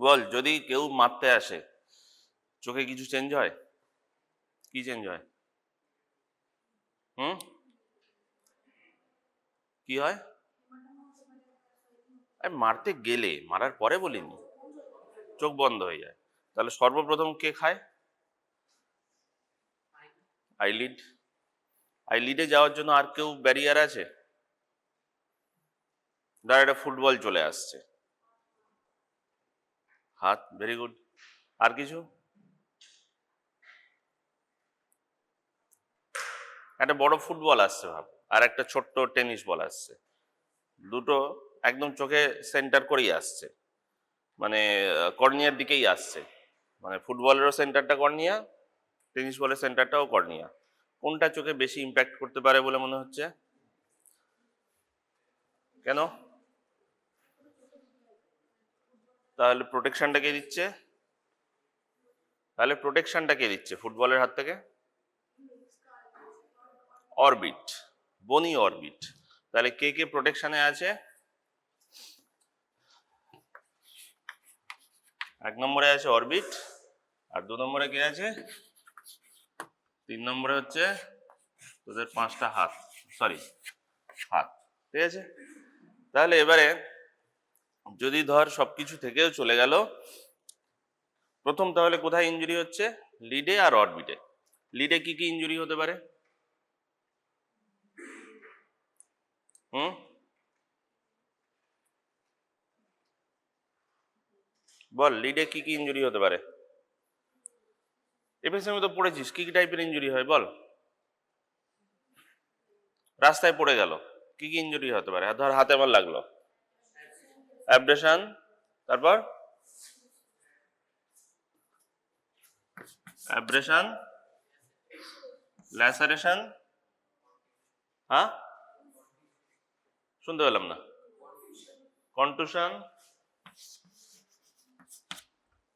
বল, যদি কেউ মারতে আসে চোখে কিছু চেঞ্জ হয়? কি চেঞ্জ হয়? হুম, কি হয়? আরে মারতে গেলে, মারার পরে বলিনি, চোখ বন্ধ হয়ে যায়। তাহলে সর্বপ্রথম কে খায়? আইলিড। আইলিডে যাওয়ার জন্য আর কেউ ব্যারিয়ার আছে? ধর একটা ফুটবল চলে আসছে, হাত, ভেরি গুড। আর কিছু? একটা বড় ফুটবল আসছে ভাব, আর একটা ছোট্ট টেনিস বল আসছে, দুটো একদম চোখে সেন্টার করেই আসছে, মানে কর্নিয়ার দিকেই আসছে। মানে ফুটবলেরও সেন্টারটা কর্নিয়া, টেনিস বলের সেন্টারটাও কর্নিয়া। কোনটা চোখে বেশি ইম্প্যাক্ট করতে পারে বলে মনে হচ্ছে? কেন? তাহলে প্রোটেকশনটা কে দিচ্ছে? তাহলে প্রোটেকশনটা কে দিচ্ছে ফুটবলের হাত থেকে? অরবিট, বনি অরবিট। তাহলে কে কে প্রোটেকশনে আছে? 1 নম্বরে আছে অরবিট, আর 2 নম্বরে কে আছে? 3 নম্বরে হচ্ছে তোদের 5টা হাত, সরি হাত, ঠিক আছে। তাহলে এবারে যদি ধর সবকিছু থেকেও চলে গেল, প্রথম তাহলে কোথায় ইনজুরি হচ্ছে? লিডে আর অরবিটে। লিডে কি কি ইনজুরি হতে পারে? হুম, বল, লিডে কি কি ইনজুরি হতে পারে? এফএসএম তো পড়েছিস, কি কি টাইপের ইনজুরি হয় বল? রাস্তায় পড়ে গেল, কি কি ইনজুরি হতে পারে? ধর হাতে আমার লাগলো, অ্যাব্রেশন, তারপর অ্যাব্রেশন, ল্যাসারেশন, হ্যাঁ শুনতে পেলাম না। কন্টুশন,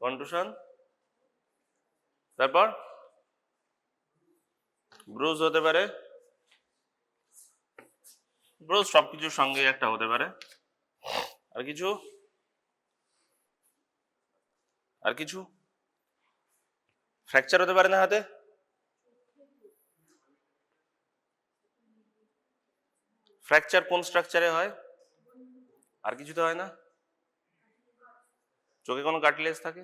কন্টুশন, তারপর ব্রুজ হতে পারে। ব্রুজ সবকিছুর সঙ্গে একটা হতে পারে। আর কিছু? আর কিছু? ফ্র্যাকচার হতে পারে না হাতে? ফ্র্যাকচার কোন স্ট্রাকচারে হয়? আর কিছুতে হয় না? চোখে কোনো কার্টিলেজ থাকে?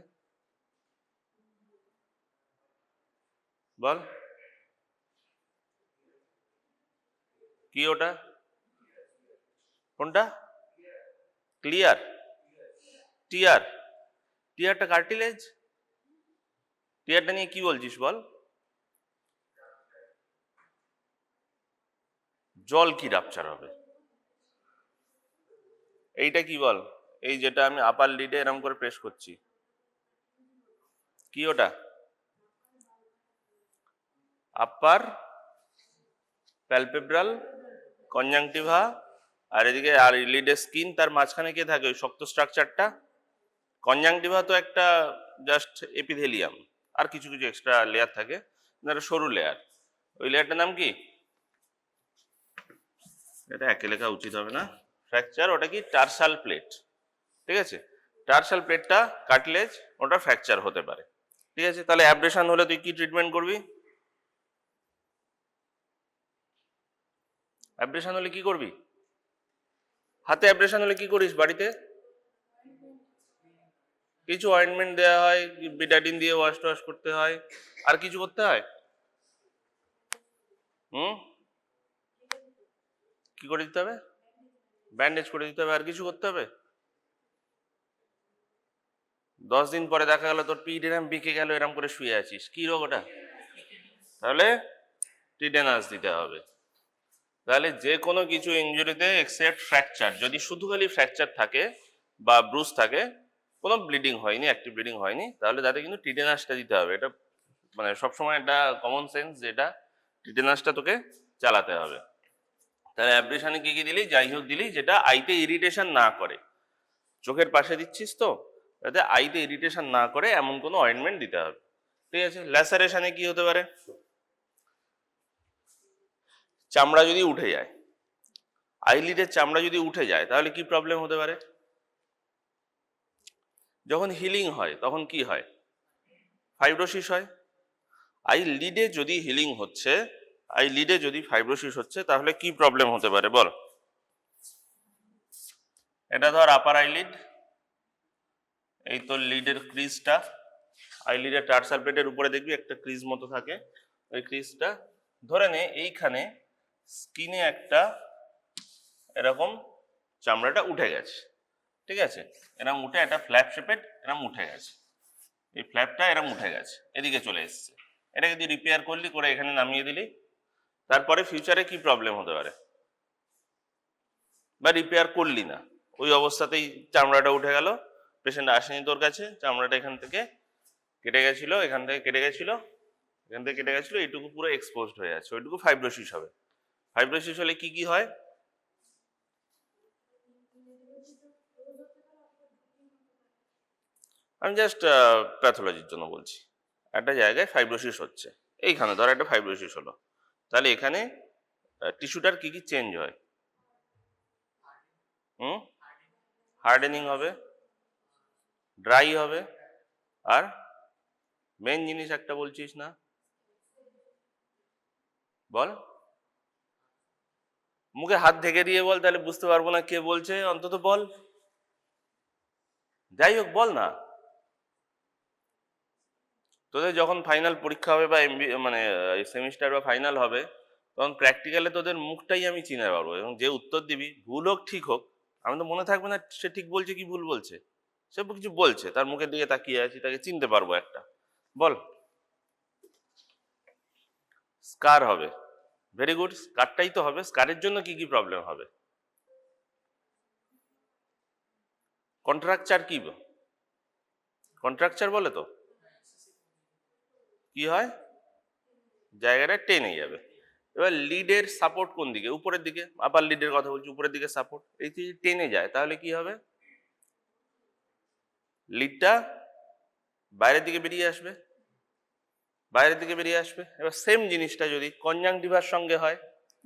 বল, কি ওটা? কোনটা? ক্লিয়ার? টিয়ার? টিয়ারটা কার্টিলেজ? টিয়ারটা নিয়ে কি বলছিস বল? জল কি রাপচার হবে? এইটা কি বল? এই যেটা আমি আপার লিডে এরকম করে প্রেস করছি, কি ওটা? আপার প্যালপেব্রাল কনজাংটিভা। আর এদিকে আর লিডের স্কিন, তার মাঝখানে কে থাকে ওই শক্ত স্ট্রাকচারটা? কনজাংটিভা তো একটা জাস্ট এপিথেলিয়াম, আর কিছু কিছু এক্সট্রা লেয়ার থাকে, একটা সরু লেয়ার। ওই লেয়ারটার নাম কি? এটা একে লেখা উচিত হবে না। ফ্র্যাকচার, ওটা কি? টার্সাল প্লেট, ঠিক আছে। টার্সাল প্লেটটা কাটলেজ, ওটা ফ্র্যাকচার হতে পারে, ঠিক আছে। তাহলে অ্যাব্রেশন হলে তুই কি ট্রিটমেন্ট করবি? অ্যাব্রেশন হলে কি করবি? হাতে অ্যাব্রেশন হলে কি করিস বাড়িতে? কিছু অয়েন্টমেন্ট দেওয়া হয়, বিটাডিন দিয়ে ওয়াশ টোয়াশ করতে হয়, আর কিছু করতে হয়? হুম, কি করে দিতে হবে? ব্যান্ডেজ করে দিতে হবে। আর কিছু করতে হবে? 10 দিন পরে দেখা গেল তোর পিঠ এরম বেঁকে গেল, এরম করে শুয়ে আছিস, কি রোগ ওটা? তাহলে টিটেনাস দিতে হবে। তাহলে যে কোনো কিছু ইনজুরিতে এক্সেপ্ট ফ্র্যাকচার, যদি শুধু খালি ফ্র্যাকচার থাকে বা ব্রুজ থাকে, কোনো ব্লিডিং হয়নি, অ্যাক্টিভ ব্লিডিং হয়নি, তাহলে তাতে কিন্তু টিটেনাসটা দিতে হবে। এটা মানে সবসময় একটা কমন সেন্স, যেটা টিটেনাসটা তোকে চালাতে হবে। তাহলে অ্যাব্রেশনে কি কি দিলি? যাই হোক দিলি, যেটা আইতে ইরিটেশন না করে। চোখের পাশে দিচ্ছিস তো, যাতে আইতে ইরিটেশন না করে এমন কোনো অয়েন্টমেন্ট দিতে হবে, ঠিক আছে। ল্যাসারেশনে কি হতে পারে? চামড়া যদি উঠে যায়, আইলিডের চামড়া যদি উঠে যায়, তাহলে কি প্রবলেম হতে পারে? যখন হিলিং হয় তখন কি হয়? ফাইব্রোসিস হয়। আই লিডে যদি হিলিং হচ্ছে, আই লিডে যদি ফাইব্রোসিস হচ্ছে, তাহলে কি প্রবলেম হতে পারে বল? এটা ধর আপার আইলিড, এই তোর লিডের ক্রিজটা, আইলিডের টার্সাল প্লেটের উপরে দেখবি একটা ক্রিজ মতো থাকে, ওই ক্রিজটা ধরে নে এইখানে স্কিনে একটা এরকম চামড়াটা উঠে গেছে, ঠিক আছে? এরকম উঠে একটা ফ্ল্যাপ শেপের এরকম উঠে গেছে, এই ফ্ল্যাপটা এরকম উঠে গেছে, এদিকে চলে এসছে। এটাকে তুই রিপেয়ার করলি, করে এখানে নামিয়ে দিলি, তারপরে ফিউচারে কি প্রবলেম হতে পারে? বা রিপেয়ার করলি না, ওই অবস্থাতেই চামড়াটা উঠে গেল, পেশেন্ট আসেনি তোর কাছে, চামড়াটা এখান থেকে কেটে গেছিল, এখান থেকে কেটে গেছিল, এখান থেকে কেটে গেছিল, এইটুকু পুরো এক্সপোজড হয়ে আছে, ওইটুকু ফাইব্রোসিস হবে। ফাইব্রোসিস হলে কি কি হয়? আমি জাস্ট প্যাথোলজির জন্য বলছি। একটা জায়গায় ফাইব্রোসিস হচ্ছে, এইখানে ধর একটা ফাইব্রোসিস হলো, তাহলে এখানে টিস্যুটার কি কি চেঞ্জ হয়? হার্ডেনিং হবে, ড্রাই হবে, আর মেন জিনিস একটা বলছিস না, বল। মুখে হাত ঢেকে দিয়ে বল, তাহলে বুঝতে পারবো না কে বলছে, অন্তত বল। যাই হোক বল না। তোদের যখন ফাইনাল পরীক্ষা হবে বা মানে সেমিস্টার বা ফাইনাল হবে, তখন প্র্যাকটিক্যালে তোদের মুখটাই আমি চিনে পারবো, এবং যে উত্তর দিবি ভুল হোক ঠিক হোক, আমি তো মনে থাকবে না সে ঠিক বলছে কি ভুল বলছে। সে কিছু বলছে, তার মুখের দিকে তাকিয়ে আছি, তাকে চিনতে পারবো একটা। বল। স্কার হবে, ভেরি গুড, স্কারটাই তো হবে। স্কারের জন্য কি কি প্রবলেম হবে? কন্ট্রাকচার কি? কন্ট্রাকচার বলে তো কি হয়? জায়গাটা টেনে যাবে। এবার লিডের সাপোর্ট কোন দিকে? উপরের দিকে। আপার লিডের কথা বলছি, উপরের দিকে সাপোর্ট, এই যে টেনে যায়, তাহলে কি হবে? লিডটা বাইরের দিকে বেরিয়ে আসবে, বাইরের দিকে বেরিয়ে আসবে। এবার সেম জিনিসটা যদি কনজাংটিভার সঙ্গে হয়,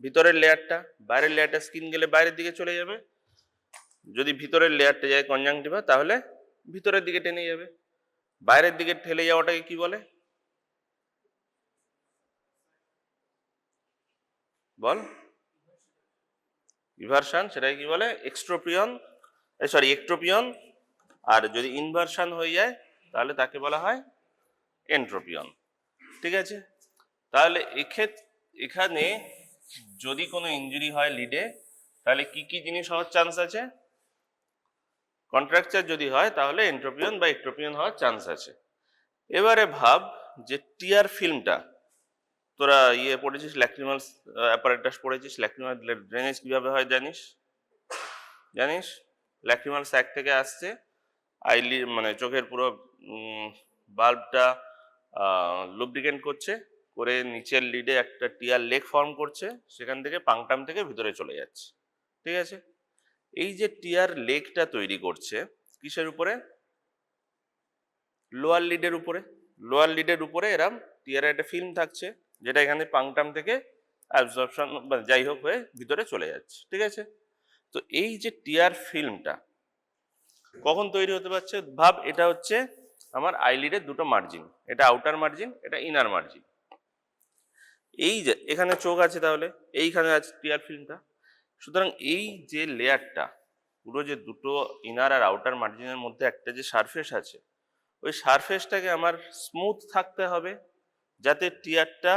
ভিতরের লেয়ারটা, বাইরের লেয়ারটা স্কিন গেলে বাইরের দিকে চলে যাবে, যদি ভিতরের লেয়ারটা যায় কনজাংটিভা, তাহলে ভিতরের দিকে টেনে যাবে। বাইরের দিকে ঠেলে যাওয়াটাকে কি বলে বল? ইভারশন। সেটাকে কি বলে? এক্সট্রোপিয়ন, সরি একট্রোপিয়ন। আর যদি ইনভার্সন হয়ে যায়, তাহলে তাকে বলা হয় এন্ট্রোপিয়ন, ঠিক আছে? তাহলে এখানে যদি কোনো ইনজুরি হয় লিডে, তাহলে কি কি জিনিস হওয়ার চান্স আছে? কন্ট্রাকচার যদি হয়, তাহলে এন্ট্রোপিয়ন বা একট্রোপিয়ন হওয়ার চান্স আছে। এবারে ভাব যে টিয়ার ফিল্মটা, তোরা পড়েছিস, ল্যাক্রিমাল অ্যাপারেটাস পড়েছিস, ল্যাক্রিমাল ড্রেনেজ কিভাবে হয় জানিস? জানিস ল্যাক্রিমাল স্যাক থেকে আসছে, আইলি মানে চোখের পুরো বাল্বটা লুব্রিকেন্ট করছে, করে নিচের লিডে একটা টিয়ার লেক ফর্ম করছে, সেখান থেকে পাংটাম থেকে ভিতরে চলে যাচ্ছে, ঠিক আছে? এই যে টিয়ার লেকটা তৈরি করছে কিসের উপরে? লোয়ার লিডের উপরে। লোয়ার লিডের উপরে এরম টিয়ারের একটা ফিল্ম থাকছে, যেটা এখানে পাংটাম থেকে অ্যাবজর্পশন যাই হোক হয়ে ভিতরে চলে যাচ্ছে, ঠিক আছে? তো এই যে টিয়ার ফিল্মটা কখন তৈরি হতে পারছে? ভাব এটা হচ্ছে আমার আইলিডের দুটো মার্জিন, এটা আউটার মার্জিন, এটা ইনার মার্জিন। এই যে এখানে চোখ আছে, তাহলে এইখানে আছে টিয়ার ফিল্মটা। সুতরাং এই যে লেয়ারটা, পুরো যে দুটো ইনার আর আউটার মার্জিনের মধ্যে একটা যে সারফেস আছে, ওই সারফেসটাকে আমার স্মুথ থাকতে হবে, যাতে টিয়ারটা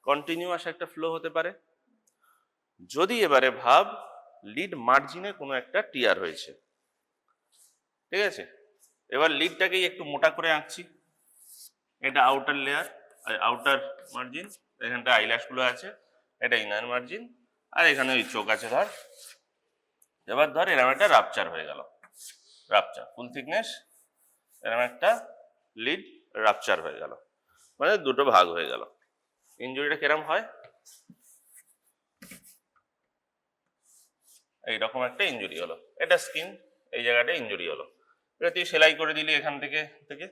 কন্টিনিউয়াস একটা ফ্লো হতে পারে। যদি এবারে ভাব লিড মার্জিনে কোনো একটা টিয়ার হয়েছে, ঠিক আছে? এবার লিডটাকেই একটু মোটা করে আঁকছি, এটা আউটার লেয়ার, আউটার মার্জিন, এখানটা আইল্যাশ গুলো আছে, এটা ইনার মার্জিন, আর এখানে ওই চোখ আছে ধর। এবার ধর এরকম একটা রাপচার হয়ে গেল, রাপচার ফুল থিকনেস, এরকম একটা লিড রাপচার হয়ে গেল, মানে দুটো ভাগ হয়ে গেল। ইনজুরিটা কিরম হয়? এইরকম একটা ইনজুরি হলো, এটা স্কিন, এই জায়গাটা ইনজুরি হলো। এটা তুই সেলাই করে দিলি এখান থেকে থেকে।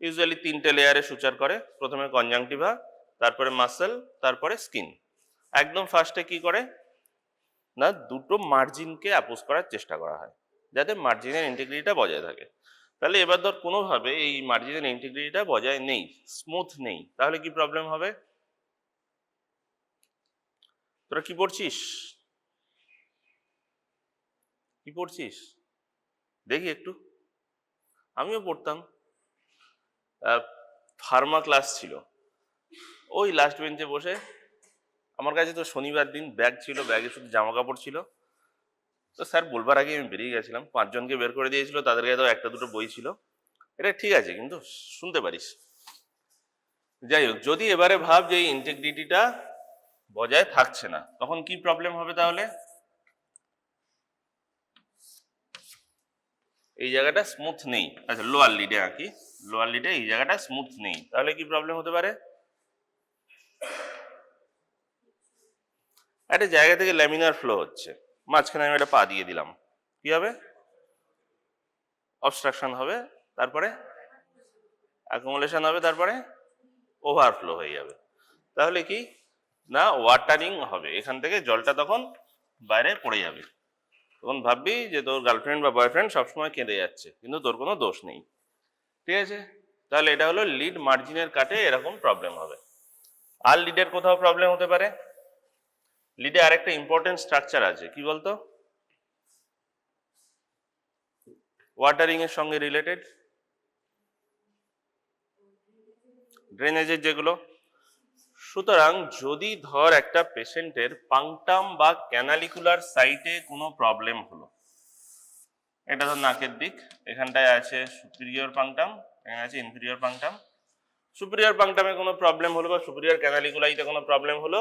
ইউজুয়ালি 3টে লেয়ারে সুচার করে, প্রথমে কনজাংটিভা, তারপরে মাসেল, তারপরে স্কিন। একদম ফার্স্টে কি করে না, দুটো মার্জিনকে আপোজ করার চেষ্টা করা হয়, যাতে মার্জিনের ইন্টিগ্রিটিটা বজায় থাকে। তাহলে এবার ধর কোনোভাবে এই মার্জিনের ইন্টিগ্রিটিটা বজায় নেই, স্মুথ নেই, তাহলে কি প্রবলেম হবে? তোরা কি পড়ছিস? কি পড়ছিস দেখি একটু। আমিও পড়তাম, ফার্মা ক্লাস ছিল, ওই লাস্ট বেঞ্চে বসে, আমার কাছে তো শনিবার দিন ব্যাগ ছিল, ব্যাগে শুধু জামা কাপড় ছিল, তো স্যার বলবার আগে আমি বেরিয়ে গেছিলাম, 5 জনকে বের করে দিয়েছিল, তাদের কাছে তো একটা দুটো বই ছিল, এটা ঠিক আছে কিন্তু শুনতে পারিস। যাই হোক, যদি এবারে ভাব যে এই ইন্টিগ্রিটিটা বজায় থাকছে না, তখন কি প্রবলেম হবে? তাহলে এই জায়গাটা স্মুথ নেই, আচ্ছা লোয়ার লিডে আঁকি, লোয়ার লিডে এই জায়গাটা স্মুথ নেই, তাহলে কি প্রবলেম হতে পারে? একটা জায়গা থেকে ল্যামিনার ফ্লো হচ্ছে, মাঝখানে আমি একটা পা দিয়ে দিলাম, কি হবে? অবস্ট্রাকশন হবে, তারপরে অ্যাকুমুলেশন হবে, তারপরে ওভারফ্লো হয়ে যাবে। তাহলে কি না, ওয়াটারিং হবে, এখান থেকে জলটা তখন বাইরে পড়ে যাবে, তখন ভাববি যে তোর গার্লফ্রেন্ড বা বয়ফ্রেন্ড সবসময় কেঁদে যাচ্ছে, কিন্তু তোর কোনো দোষ নেই। ঠিক আছে, তাহলে এটা হলো লিড মার্জিনের কাটে এরকম প্রবলেম হবে। আর লিডের কোথাও প্রবলেম হতে পারে। লিডে আরেকটা ইম্পর্টেন্ট স্ট্রাকচার আছে, কি বলতো? ওয়াটারিং এর সঙ্গে রিলেটেড, ড্রেনেজের যেগুলো। সুতরাং যদি ধর একটা পেশেন্টের পাংটাম বা ক্যানালিকুলার সাইটে কোনো প্রবলেম হলো, এটা ধর নাকের দিক, এখানটায় আছে সুপিরিয়র পাংটাম, এখানে আছে ইনফিরিয়র পাংটাম। সুপিরিয়র পাংটামে কোনো প্রবলেম হলো বা সুপিরিয়র ক্যানালিকুলাইতে কোনো প্রবলেম হলো,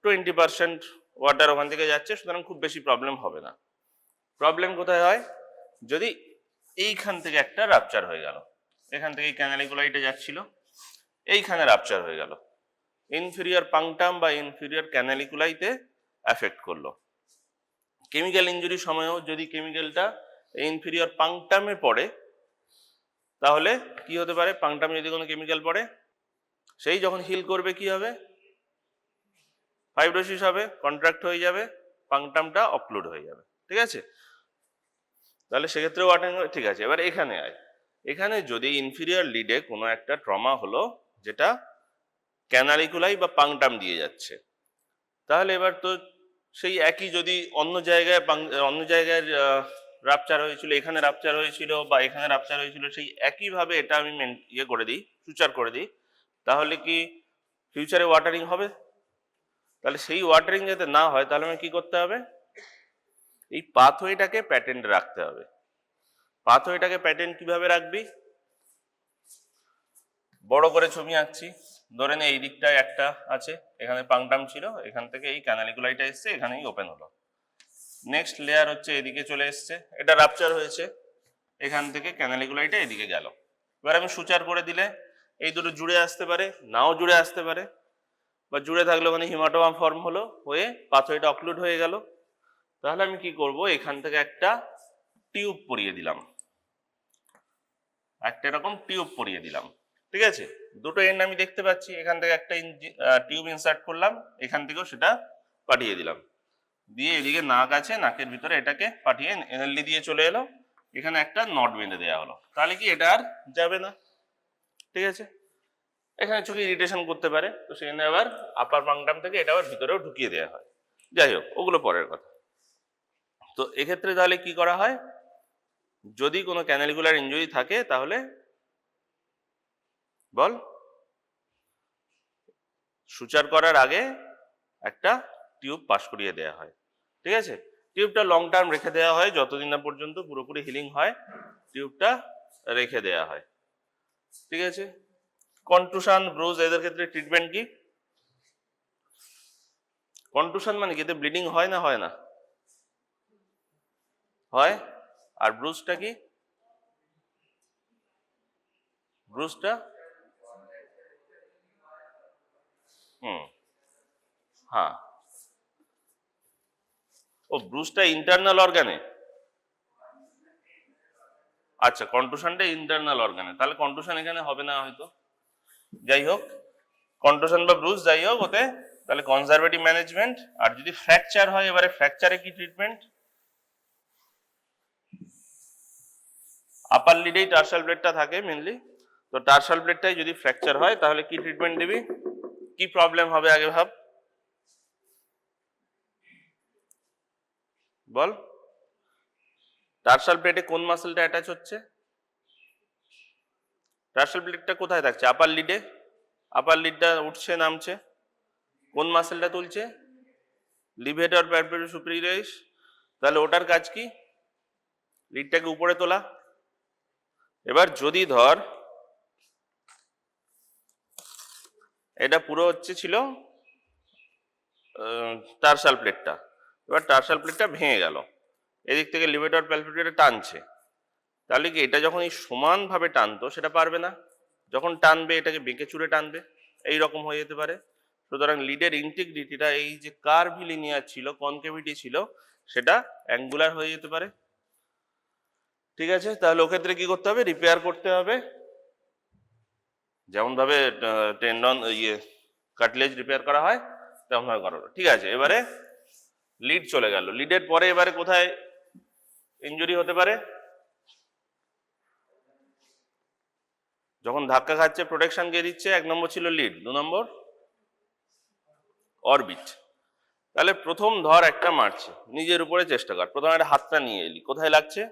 20% ওয়াটার ওখান থেকে যাচ্ছে, সুতরাং খুব বেশি প্রবলেম হবে না। প্রবলেম কোথায় হয়? যদি এইখান থেকে একটা রাপচার হয়ে গেল, এখান থেকে ক্যানালিকুলাইটে যাচ্ছিল, এইখানে রাপচার হয়ে গেল, ইনফিরিয়র পাংটাম বা ইনফিরিয়র ক্যানালিকুলাইতে এফেক্ট করলো। কেমিক্যাল ইনজুরির সময়ও যদি কেমিক্যালটা ইনফিরিয়র পাংটামে পড়ে, তাহলে কি হতে পারে? পাংটামে যদি কোনো কেমিক্যাল পড়ে, সেই যখন হিল করবে কি হবে? ফাইব্রোসিস হবে, কন্ট্রাক্ট হয়ে যাবে, পাংটামটা অক্লুড হয়ে যাবে। ঠিক আছে, তাহলে সেক্ষেত্রে ওয়াটারিং, ঠিক আছে। এবার এখানে আয়, এখানে যদি ইনফিরিয়র লিডে কোনো একটা ট্রমা হলো যেটা ক্যানালিকুলাই বা পাংটাম দিয়ে যাচ্ছে, তাহলে এবার তো সেই একই, যদি অন্য জায়গায় রাপচার হয়েছিল, এখানে রাপচার হয়েছিল বা এখানে রাপচার হয়েছিল, সেই একইভাবে এটা আমি ইয়ে করে দিই, ফিউচার করে দিই, তাহলে কি ফিউচারে ওয়াটারিং হবে? তাহলে সেই ওয়াটারিং যাতে না হয়, তাহলে আমি কি করতে হবে? এই পাথওয়েটাকে প্যাটেন্ট রাখতে হবে। পাথওয়েটাকে প্যাটেন্ট কিভাবে রাখবি? বড় করে ছবি আঁকছি, ধরে নে এই দিকটায় একটা আছে, এখানে পাংটাম ছিল, এখান থেকে এই ক্যানালিকুলাইটা এসছে, এখানেই ওপেন হলো। নেক্সট লেয়ার হচ্ছে এদিকে চলে এসছে, এটা রাপচার হয়েছে, এখান থেকে ক্যানালিকুলাইটা এদিকে গেল। এবার আমি সুচার করে দিলে এই দুটো জুড়ে আসতে পারে, নাও জুড়ে আসতে পারে, বা জুড়ে থাকলে ওখানে হিমাটোমা ফর্ম হলো, হয়ে পাথওয়েটা অক্লুড হয়ে গেল। তাহলে আমি কি করব? এখান থেকে একটা টিউব পরিয়ে দিলাম, একটা এরকম টিউব পরিয়ে দিলাম। ঠিক আছে, দুটো এন্ড আমি দেখতে পাচ্ছি, এখান থেকে একটা টিউব ইনসার্ট করলাম, এখান থেকেও সেটা পাঠিয়ে দিলাম, দিয়ে এদিকে নাক আছে, নাকের ভিতরে এটাকে পাঠিয়ে এনএলডি দিয়ে চলে এলো, এখানে একটা নট বেঁধে দেওয়া হলো, তাহলে কি এটা আর যাবে না। ঠিক আছে, এখানে চোখে ইরিটেশন করতে পারে, তো সেখানে আবার আপার পাংটাম থেকে এটা আবার ভিতরেও ঢুকিয়ে দেওয়া হয়। যাই হোক, ওগুলো পরের কথা। তো এক্ষেত্রে তাহলে কি করা হয়? যদি কোনো ক্যানালিকুলার ইনজুরি থাকে, তাহলে বল, সুচার করার আগে একটা টিউব পাস করিয়ে দেওয়া হয়। ঠিক আছে, টিউবটা লং টার্ম রেখে দেওয়া হয়, যতদিন না পর্যন্ত পুরোপুরি হিলিং হয়, টিউবটা রেখে দেওয়া হয়। ঠিক আছে, কন্টুশন, ব্রুজ, এদের ক্ষেত্রে ট্রিটমেন্ট কি? কন্টুশন মানে কি? এতে ব্লিডিং হয় না হয় না? হয়। আর ব্রুজটা কি? ব্রুজটা হ্যাঁ, ও ব্রুজটা ইন্টারনাল অর্গানে। আচ্ছা, কন্টুশনটা ইন্টারনাল অর্গানে, তাহলে কন্টুশন এখানে হবে না হয়তো। যাই হোক, কন্টুশন বা ব্রুজ যাই হোক, ওতে তাহলে কনজারভেটিভ ম্যানেজমেন্ট। আর যদি ফ্র্যাকচার হয়, এবারে ফ্র্যাকচারে কি ট্রিটমেন্ট? আপার লিডেই টার্সাল ব্লেডটা থাকে মেনলি। তো টার্সাল ব্লেডটাই যদি ফ্র্যাকচার হয় তাহলে কি ট্রিটমেন্ট দিবি, কি প্রবলেম হবে আগে ভাব, বল। টার্সাল ব্লেডে কোন মাসেলটা অ্যাটাচ হচ্ছে? টার্সাল ব্লেডটা কোথায় থাকছে? আপার লিডে। আপার লিডটা উঠছে নামছে, কোন মাসেলটা তুলছে? লিভেটর প্যালপেব্রাস সুপিরিয়রিস। তাহলে ওটার কাজ কি? লিডটাকে উপরে তোলা। এবার যদি ধর এটা পুরো হচ্ছে ছিল টার্সাল প্লেটটা, এবার টার্সাল প্লেটটা ভেঙে গেল, এদিক থেকে লিভেটর প্যালপেব্রাস টানছে, তাহলে কি এটা যখন এই সমানভাবে টানতো সেটা পারবে না, যখন টানবে এটাকে বেঁকে চুরে টানবে, এই রকম হয়ে যেতে পারে। সুতরাং লিডের ইন্টিগ্রিটিটা এই যে কার্ভিলিনিয়ার ছিল, কনকেভিটি ছিল, সেটা অ্যাঙ্গুলার হয়ে যেতে পারে। ঠিক আছে, তাহলে ওক্ষেত্রে কি করতে হবে? রিপেয়ার করতে হবে, যেমন ভাবে টেন্ডন কাটলেজ রিপেয়ার করা হয় তেমন ভাবে করা হলো। ঠিক আছে, এবারে লিড চলে গেল, লিডের পরে এবারে কোথায় ইনজুরি হতে পারে? যখন ধাক্কা খাচ্ছে প্রোটেকশন কে দিচ্ছে? 1 নম্বর ছিল লিড, 2 নম্বর অরবিট। তাহলে প্রথম ধর একটা মারছে, নিজের উপরে চেষ্টা কর, প্রথমে একটা হাতটা নিয়ে এলি, কোথায় লাগছে?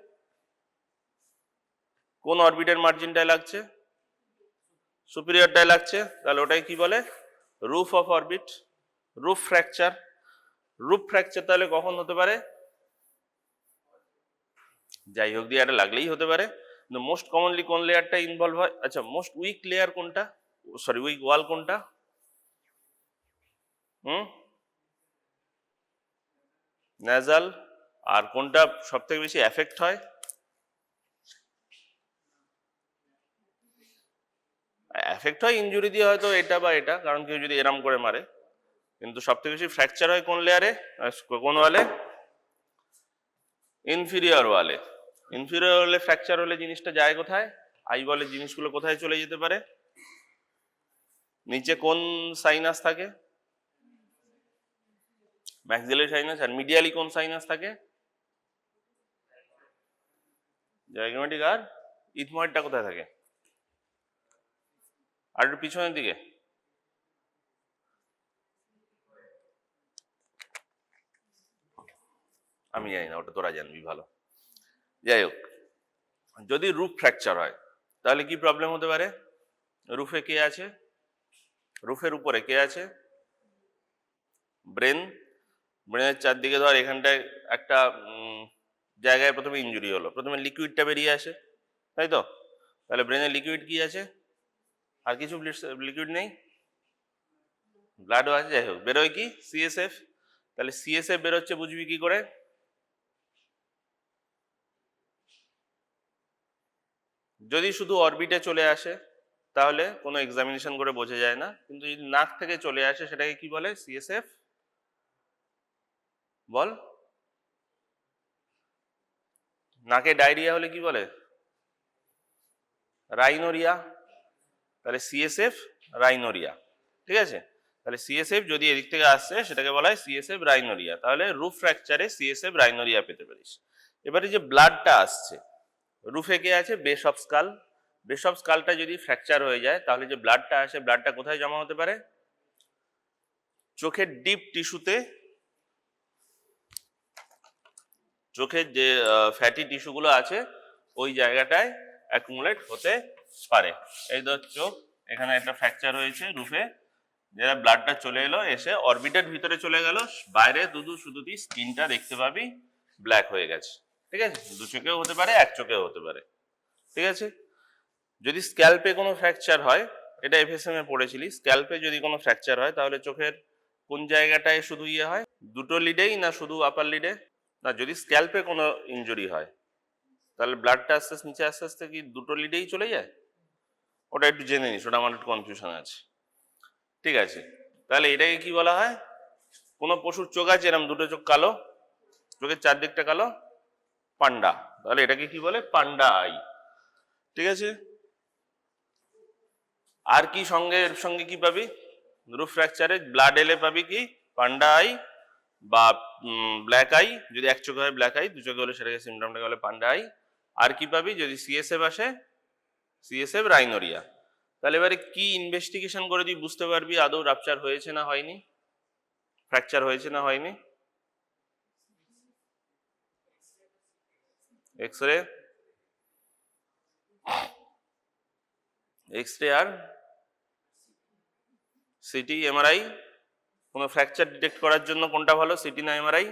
কোন অরবিটের মার্জিনটায় লাগছে? সুপিরিয়রটায় লাগছে, তাহলে ওটাই কি বলে? Roof of orbit, roof fracture. Roof fracture তাহলে কখন হতে পারে? যাই হোক দিয়ে একটা লাগলেই হতে পারে, কিন্তু মোস্ট কমনলি কোন লেয়ারটা ইনভলভ হয়? আচ্ছা, মোস্ট উইক লেয়ার কোনটা, সরি উইক ওয়াল কোনটা? ন্যাজাল। আর কোনটা সব থেকে বেশি এফেক্ট হয়? এফেক্ট হয় ইনজুরি দিয়ে হয়তো এটা বা এটা, কারণ কেউ যদি এরাম করে মারে, কিন্তু সব থেকে বেশি ফ্র্যাকচার হয় কোন লেয়ারে, কোন ওয়ালে? ইনফিরিয়র ওয়ালে। ইনফিরিয়র ওয়ালে ফ্র্যাকচার হলে জিনিসটা যায় কোথায়? আই বলে জিনিসগুলো কোথায় চলে যেতে পারে? নিচে কোন সাইনাস থাকে? Maxillary sinus. আর মিডিয়ালি কোন সাইনাস থাকে? জাইগোমেটিক। আর ইথময়েডটা কোথায় থাকে? আর একটু পিছনের দিকে। আমি জানি না, ওটা তোরা জানবি ভালো। যাই হোক, যদি রুফ ফ্র্যাকচার হয় তাহলে কি প্রবলেম হতে পারে? রুফে কে আছে? রুফের উপরে কে আছে? ব্রেন। ব্রেনের চারদিকে ধর এখানটায় একটা জায়গায় প্রথমে ইনজুরি হলো, প্রথমে লিকুইডটা বেরিয়ে আসে, তাই তো? তাহলে ব্রেনের লিকুইড কি আছে? আর কিছু লিকুইড নেই, ব্লাডও আছে। যাই হোক, বেরোয় কি? সিএসএফ। তাহলে সিএসএফ বেরোচ্ছে বুঝবি কি করে? যদি শুধু অরবিটে চলে আসে তাহলে কোনো এক্সামিনেশন করে বোঝা যায় না, কিন্তু যদি নাক থেকে চলে আসে সেটাকে কি বলে? সিএসএফ। বল। নাকে ডায়রিয়া হলে কি বলে? রাইনোরিয়া। তাহলে সিএসএফ রাইনোরিয়া। ঠিক আছে, তাহলে সিএসএফ যদি এদিক থেকে আসছে সেটাকে বলা হয় সিএসএফ রাইনোরিয়া। তাহলে রুফ ফ্র্যাকচারে সিএসএফ রাইনোরিয়া পেতে পারিস। এবারে যে ব্লাডটা আসছে, রুফে কে আছে? Base of skull. Base of স্কালটা যদি ফ্র্যাকচার হয়ে যায় তাহলে যে ব্লাডটা আসে, ব্লাডটা কোথায় জমা হতে পারে? চোখের ডিপ টিস্যুতে, চোখের যে ফ্যাটি টিস্যুগুলো আছে ওই জায়গাটায় অ্যাকুমুলেট হতে পারে। এই ধর চোখ, এখানে একটা ফ্র্যাকচার হয়েছে রুফে, যেটা ব্লাডটা চলে এলো, এসে অরবিটের ভিতরে চলে গেল, বাইরে শুধু তুই স্কিনটা দেখতে পাবি ব্ল্যাক হয়ে গেছে। ঠিক আছে, দু চোখেও হতে পারে, এক চোখেও হতে পারে। ঠিক আছে, যদি স্ক্যাল্পে কোনো ফ্র্যাকচার হয়, এটা এফএসএম এ পড়েছিলি, স্ক্যাল্পে যদি কোনো ফ্র্যাকচার হয় তাহলে চোখের কোন জায়গাটায় শুধু ইয়ে হয়? দুটো লিডেই না শুধু আপার লিডে? না, যদি স্ক্যাল্পে কোনো ইনজুরি হয় তাহলে ব্লাডটা আস্তে আস্তে নিচে আস্তে আস্তে কি দুটো লিডেই চলে যায়? ওটা একটু জেনে নিস, ওটা আমার একটু কনফিউশন আছে। ঠিক আছে, তাহলে এটাকে কি বলা হয়? কোনো পশুর চোখ আছে এরকম দুটো চোখ কালো, চোখের চারদিকটা কালো, পান্ডা। তাহলে এটাকে কি বলে? পান্ডা আই। ঠিক আছে, আর কি এর সঙ্গে কি পাবি? রুফ ফ্র্যাকচারে ব্লাড এলে পাবি কি? পান্ডা আই বা ব্ল্যাক আই। যদি এক চোখে হয় ব্ল্যাক আই, দু চোখে হলে সেটাকে সিমটমটাকে বলে পান্ডা আই। আর কি পাবি যদি সিএসএফ আসে, সিএসএফ রাইনোরিয়া। তাহলে এবারে কি ইনভেস্টিগেশন করে তুই বুঝতে পারবি আদৌ রাপচার হয়েছে না হয়নি, ফ্র্যাকচার হয়েছে না হয়নি? এক্সরে, এক্সরে আর সিটি, এমআরআই। কোনো ফ্র্যাকচার ডিটেক্ট করার জন্য কোনটা ভালো, সিটি না এমআরআই?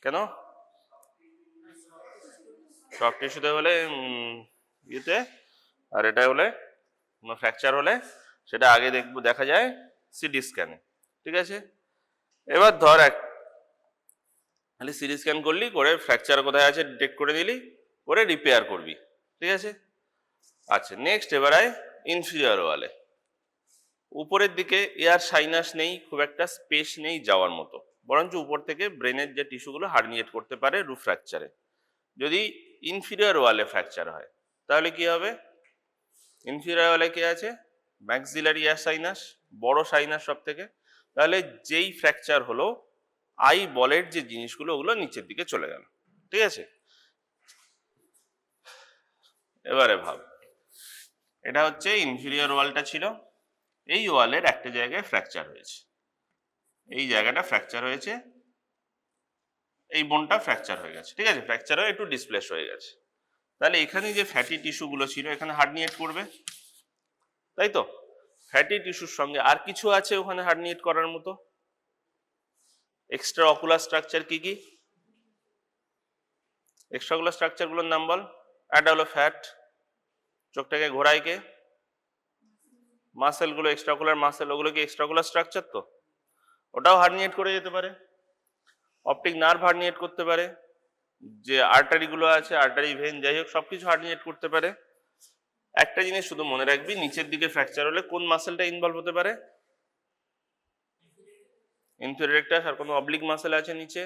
কেন? সফট টিস্যুতে হলে ইয়েতে, আর এটা হলে কোনো ফ্র্যাকচার হলে সেটা আগে দেখা যায় সিটি স্ক্যানে। ঠিক আছে, এবার ধর খালি সিটি স্ক্যান করলি, করে ফ্র্যাকচার কোথায় আছে ডিটেক্ট করে দিলি, করে রিপেয়ার করবি। ঠিক আছে, আচ্ছা নেক্সট এবার আয় ইনফিরিয়র ওয়ালে। উপরের দিকে এয়ার সাইনাস নেই, খুব একটা স্পেস নেই যাওয়ার মতো, বরঞ্চ উপর থেকে ব্রেনের যে টিস্যুগুলো হার্নিয়েট করতে পারে রুট ফ্র্যাকচারে। যদি ইনফিরিয়র ওয়ালে ফ্র্যাকচার হয় তাহলে কি হবে? ইনফিরিয়র ওয়ালে কি আছে? ম্যাক্সিলারি এয়ার সাইনাস, বড় সাইনাস সব থেকে। তাহলে যেই ফ্র্যাকচার হলো আই বলের যে জিনিসগুলো ওগুলো নিচের দিকে চলে গেল। ঠিক আছে, এবারে ভাব, এটা হচ্ছে ইনফিরিয়র ওয়ালটা ছিল, এই ওয়ালের একটা জায়গায় ফ্র্যাকচার হয়েছে, এই জায়গাটা ফ্র্যাকচার হয়েছে, এই বোনটা ফ্র্যাকচার হয়ে গেছে। ঠিক আছে, ফ্র্যাকচার হয়ে একটু ডিসপ্লেস হয়ে গেছে। তাহলে এখানে যে ফ্যাটি টিস্যুগুলো ছিল এখানে হার্নিয়েট করবে, তাই তো? ফ্যাটি টিস্যুর সঙ্গে আর কিছু আছে ওখানে হার্নিয়েট করার মতো? এক্সট্রা অকুলার স্ট্রাকচার কি কি? এক্সট্রা অকুলার স্ট্রাকচারগুলোর নাম বল। একটা হলো ফ্যাট, চোখটাকে ঘোরায় কে? মাসেলগুলো, এক্সট্রা অকুলার মাসেল, ওগুলো কি এক্সট্রা অকুলার স্ট্রাকচার? তো ওটাও হার্নিয়েট করে যেতে পারে। অপটিক নার্ভ হার্নিয়েট করতে পারে, যে আর্টারি গুলো আছে, আর্টারি ভেন যাই হোক সবকিছু হার্নিয়েট করতে পারে। একটা জিনিস শুধু মনে রাখবি, নিচের দিকে ফ্র্যাকচার হলে কোন মাসেলটা ইনভলভ হতে পারে? Inferior rectus. আর কোনো অবলিক মাসেল আছে নিচে,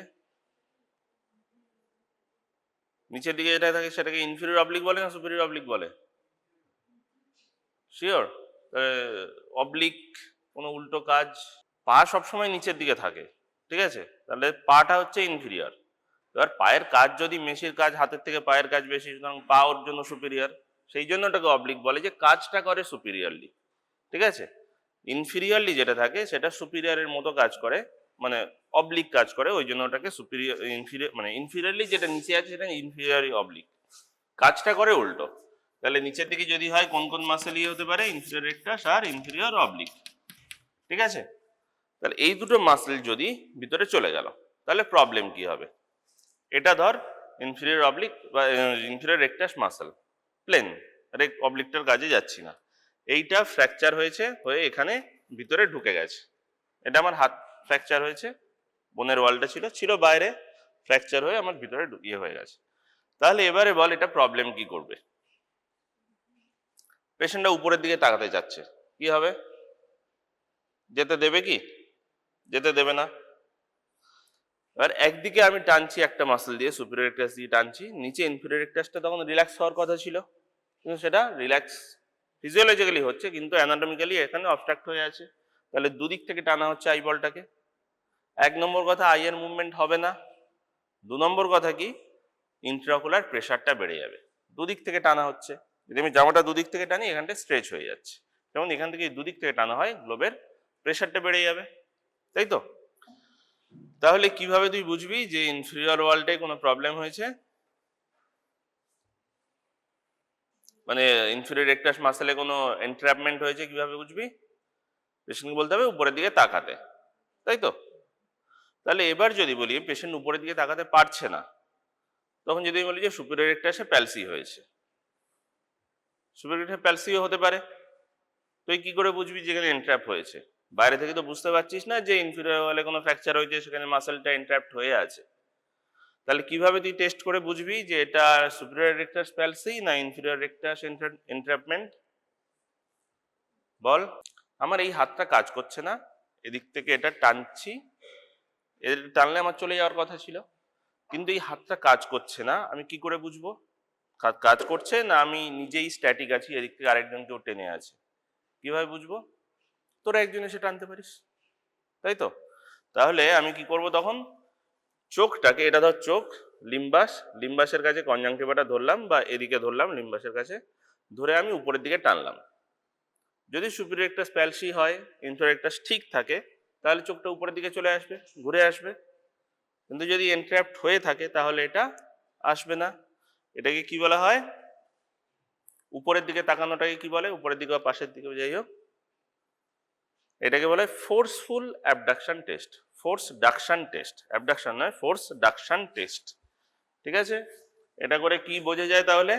নিচের দিকে যেটা থাকে সেটাকে ইনফিরিয়র অবলিক বলে না সুপিরিয়র অবলিক বলে? শিওর? অবলিক কোনো উল্টো কাজ? পা সবসময় নিচের দিকে থাকে, ঠিক আছে, তাহলে পাটা হচ্ছে ইনফিরিয়র। এবার পায়ের কাজ যদি মেশির কাজ, হাতের থেকে পায়ের কাজ বেশি, সুতরাং পা ওর জন্য সুপিরিয়র, সেই জন্য ওটাকে অবলিক বলে, যে কাজটা করে সুপিরিয়রলি। ঠিক আছে, ইনফিরিয়রলি যেটা থাকে সেটা সুপিরিয়রের মতো কাজ করে, মানে অবলিক কাজ করে, ওই জন্য ওটাকে সুপিরিয়র, ইনফিরিয়র মানে ইনফিরিয়রলি যেটা নিচে আছে সেটা ইনফিরিয়রই অবলিক, কাজটা করে উল্টো। তাহলে নিচের দিকে যদি হয় কোন কোন মাসেল হতে পারে? ইনফিরিয়র রেকটাস আর ইনফিরিয়র অবলিক। ঠিক আছে, তাহলে এই দুটো মাসেল যদি ভিতরে চলে গেল তাহলে প্রবলেম কি হবে? এটা ধর ইনফিরিয়র অবলিক বা ইনফিরিয়র রেকটাস মাসেল, প্লেন, অবলিকটার কাজে যাচ্ছি না, এইটা ফ্র্যাকচার হয়েছে, হয়ে এখানে ভিতরে ঢুকে গেছে। এটা আমার হাত ফ্র্যাকচার হয়েছে, বোনের ওয়ালটা ছিল বাইরে, ফ্র্যাকচার হয়ে আমার ভিতরে ইয়ে হয়ে গেছে। তাহলে এবারে বল এটা প্রবলেম কি করবে? পেশেন্টটা উপরের দিকে তাকাতে যাচ্ছে, কি হবে? যেতে দেবে কি? যেতে দেবে না। এবার একদিকে আমি টানছি একটা মাসেল দিয়ে, সুপিরিয়র রেকটাস দিয়ে টানছি, নিচে ইনফিরিয়র রেকটাসটা তখন রিল্যাক্স হওয়ার কথা ছিল, কিন্তু সেটা রিল্যাক্স ফিজিওলজিক্যালি হচ্ছে, কিন্তু অ্যানাটমিক্যালি এখানে অবস্ট্রাক্ট হয়ে আছে। তাহলে দুদিক থেকে টানা হচ্ছে আইবলটাকে। এক নম্বর কথা, আইয়ের মুভমেন্ট হবে না। দু নম্বর কথা কি, ইন্ট্রাঅকুলার প্রেশারটা বেড়ে যাবে। দুদিক থেকে টানা হচ্ছে, যদি আমি জামাটা দুদিক থেকে টানি এখানটা স্ট্রেচ হয়ে যাচ্ছে, যেমন এখান থেকে দুদিক থেকে টানা হয়, গ্লোবের প্রেশারটা বেড়ে যাবে, তাই তো? তাহলে কিভাবে তুই বুঝবি যে ইনফিরিয়র ওয়ালটায় কোনো প্রবলেম হয়েছে? মানে ইনফিরিয়র রেকটাস মাসেলে কোনো এনট্র্যাপমেন্ট হয়েছে, কিভাবে বুঝবি? পেশেন্টকে বলতে হবে উপরের দিকে তাকাতে, তাই তো? তাহলে এবার যদি বলি পেশেন্ট উপরের দিকে তাকাতে পারছে না, তখন যদি বলি যে সুপিরিয়র রেকটাসে প্যালসি হয়েছে, সুপিরিয়র রেকটাসে প্যালসিও হতে পারে। তুই কি করে বুঝবি যেখানে এনট্র্যাপ হয়েছে? বাইরে থেকে তো বুঝতে পারছিস না যে ইনফিরিয়র ওয়ালে কোনো ফ্র্যাকচার হয়েছে, সেখানে মাসেলটা এনট্র্যাপড হয়ে আছে। তাহলে কিভাবে তুই টেস্ট করে বুঝবি যে এটা সুপিরিয়র রেকটাস প্যালসি না ইনফিরিয়র রেকটাস এনট্র্যাপমেন্ট? বল। আমার এই হাতটা কাজ করছে না, এদিক থেকে এটা টানছি, এর টানলে আমার চলে যাওয়ার কথা ছিল, কিন্তু এই হাতটা কাজ করছে না, আমি কি করে বুঝবো কাজ করছে না আমি নিজেই স্ট্যাটিক আছি, এদিক থেকে আরেকজন কেউ টেনে আছে? কিভাবে বুঝবো? তোরা একজন এসে টানতে পারিস, তাই তো? তাহলে আমি কি করব তখন? চোখটাকে, এটা ধর চোখ, লিম্বাস, লিম্বাসের কাছে কনজাংটিভাটা ধরলাম বা এদিকে ধরলাম, লিম্বাসের কাছে ধরে আমি উপরের দিকে টানলাম। যদি সুপিরিয়র রেকটাস প্যালসি হয়, ইনফেরিয়র রেকটাস ঠিক থাকে, তাহলে চোখটা উপরের দিকে চলে আসবে, ঘুরে আসবে। কিন্তু যদি এনট্র্যাপড হয়ে থাকে তাহলে এটা আসবে না। এটাকে কি বলা হয়? উপরের দিকে তাকানোটাকে কি বলে? উপরের দিকে বা পাশের দিকে, যাই হোক, এটাকে বলে forceful abduction test. Force duction test, abduction নয়, ফোর্স ডাকশন টেস্ট। ঠিক আছে? এটা করে কি বোঝা যায় তাহলে?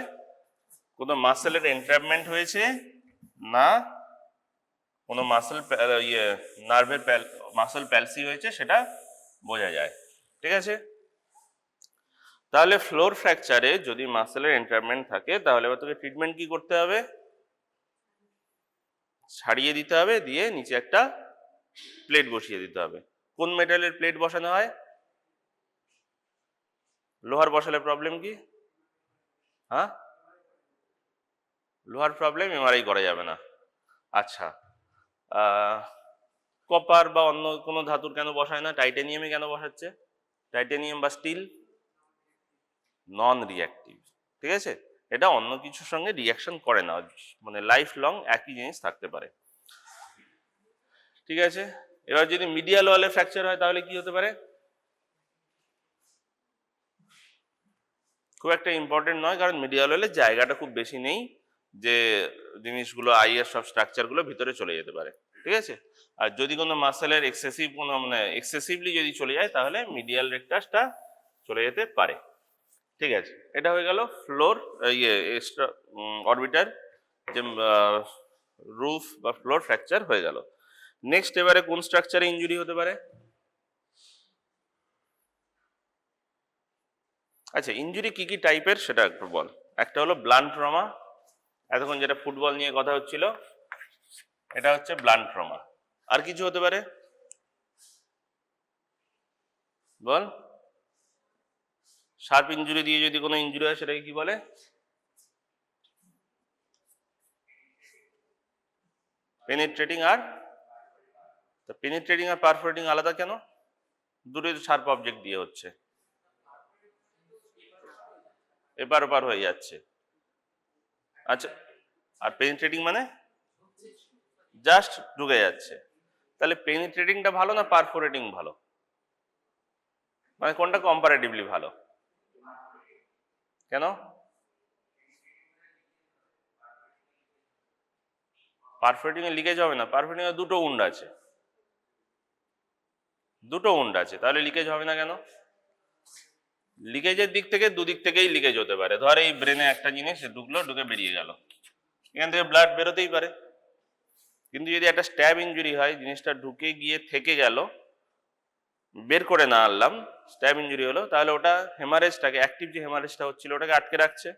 কোনো মাসেলের এনট্র্যাপমেন্ট হয়েছে না কোনো নার্ভের মাসেল প্যালসি হয়েছে সেটা বোঝা যায়। ঠিক আছে? তাহলে ফ্লোর ফ্র্যাকচারে যদি মাসেলের এনট্র্যাপমেন্ট থাকে তাহলে এবার তোকে ট্রিটমেন্ট কি করতে হবে? ছাড়িয়ে দিতে হবে, দিয়ে নিচে একটা প্লেট বসিয়ে দিতে হবে। কোন মেটালের প্লেট বসানো হয়? লোহার বসালে প্রবলেম কি? হ্যাঁ, লোহার প্রবলেম, এমআরআই করা যাবে না। আচ্ছা, কপার বা অন্য কোনো ধাতুর কেন বসায় না? টাইটানিয়ামে কেন বসাচ্ছে? টাইটানিয়াম বা স্টিল নন রিঅ্যাক্টিভ। ঠিক আছে? এটা অন্য কিছুর সঙ্গে রিয়াকশন করে না, মানে লাইফ লং একই জিনিস থাকতে পারে। ঠিক আছে? এবার যদি মিডিয়াল ওয়ালে ফ্র্যাকচার হয় তাহলে কি হতে পারে? খুব একটা ইম্পর্টেন্ট নয়, কারণ মিডিয়াল ওয়ালের জায়গাটা খুব বেশি নেই যে জিনিসগুলো আইয়ের সব স্ট্রাকচারগুলো ভিতরে চলে যেতে পারে। ঠিক আছে? আর যদি কোনো মাসেলের এক্সেসিভ কোনো মানে এক্সেসিভলি যদি চলে যায় তাহলে মিডিয়াল রেকটাসটা চলে যেতে পারে। ঠিক আছে? এটা হয়ে গেল ফ্লোর এক্সট্রা অরবিটার যে রুফ বা ফ্লোর ফ্র্যাকচার হয়ে গেল। নেক্সট, এবারে কোন স্ট্রাকচারে ইনজুরি হতে পারে? আচ্ছা, ইনজুরি কি কি টাইপের সেটা একটু বল। একটা হলো ব্লান্ট ট্রমা, এতক্ষণ যেটা ফুটবল নিয়ে কথা হচ্ছিল, এটা হচ্ছে ব্লান্ট ট্রমা। আর কিছু হতে পারে? বল। শার্প ইনজুরি দিয়ে যদি কোনো ইনজুরি হয় সেটাকে কি বলে? পেনিট্রেটিং আর পেনিট্রেটিং আর পারফোরেটিং আলাদা কেন? দুটোই তো শার্প অবজেক্ট দিয়ে হচ্ছে, এপার ওপার হয়ে যাচ্ছে। আচ্ছা, আর পেনিট্রেটিং মানে জাস্ট ঢুকে যাচ্ছে। তাহলে পেনিট্রেটিংটা ভালো না পারফোরেটিং ভালো? মানে কোনটা কম্পারেটিভলি ভালো? কেন? পারফোরেটিং এ লিকেজ হবে না? পারফোরেটিং এ দুটো উন্ড আছে, দুটো উন্ড আছে, তাহলে লিকেজ হবে না কেন? লিকেজের দিক থেকে দুদিক থেকেই লিকেজ হতে পারে। ধর এই ব্রেনে একটা জিনিস ঢুকলো, ঢুকে বেরিয়ে গেল, এখান থেকে ব্লাড বেরোতেই পারে। কিন্তু যদি একটা স্ট্যাব ইনজুরি হয়, জিনিসটা ঢুকে গিয়ে থেকে গেল, বের করে না আনলাম, স্ট্যাব ইনজুরি হলো, তাহলে ওটা হেমারেজটাকে, অ্যাক্টিভ যে হেমারেজটা হচ্ছিল ওটাকে আটকে রাখছে।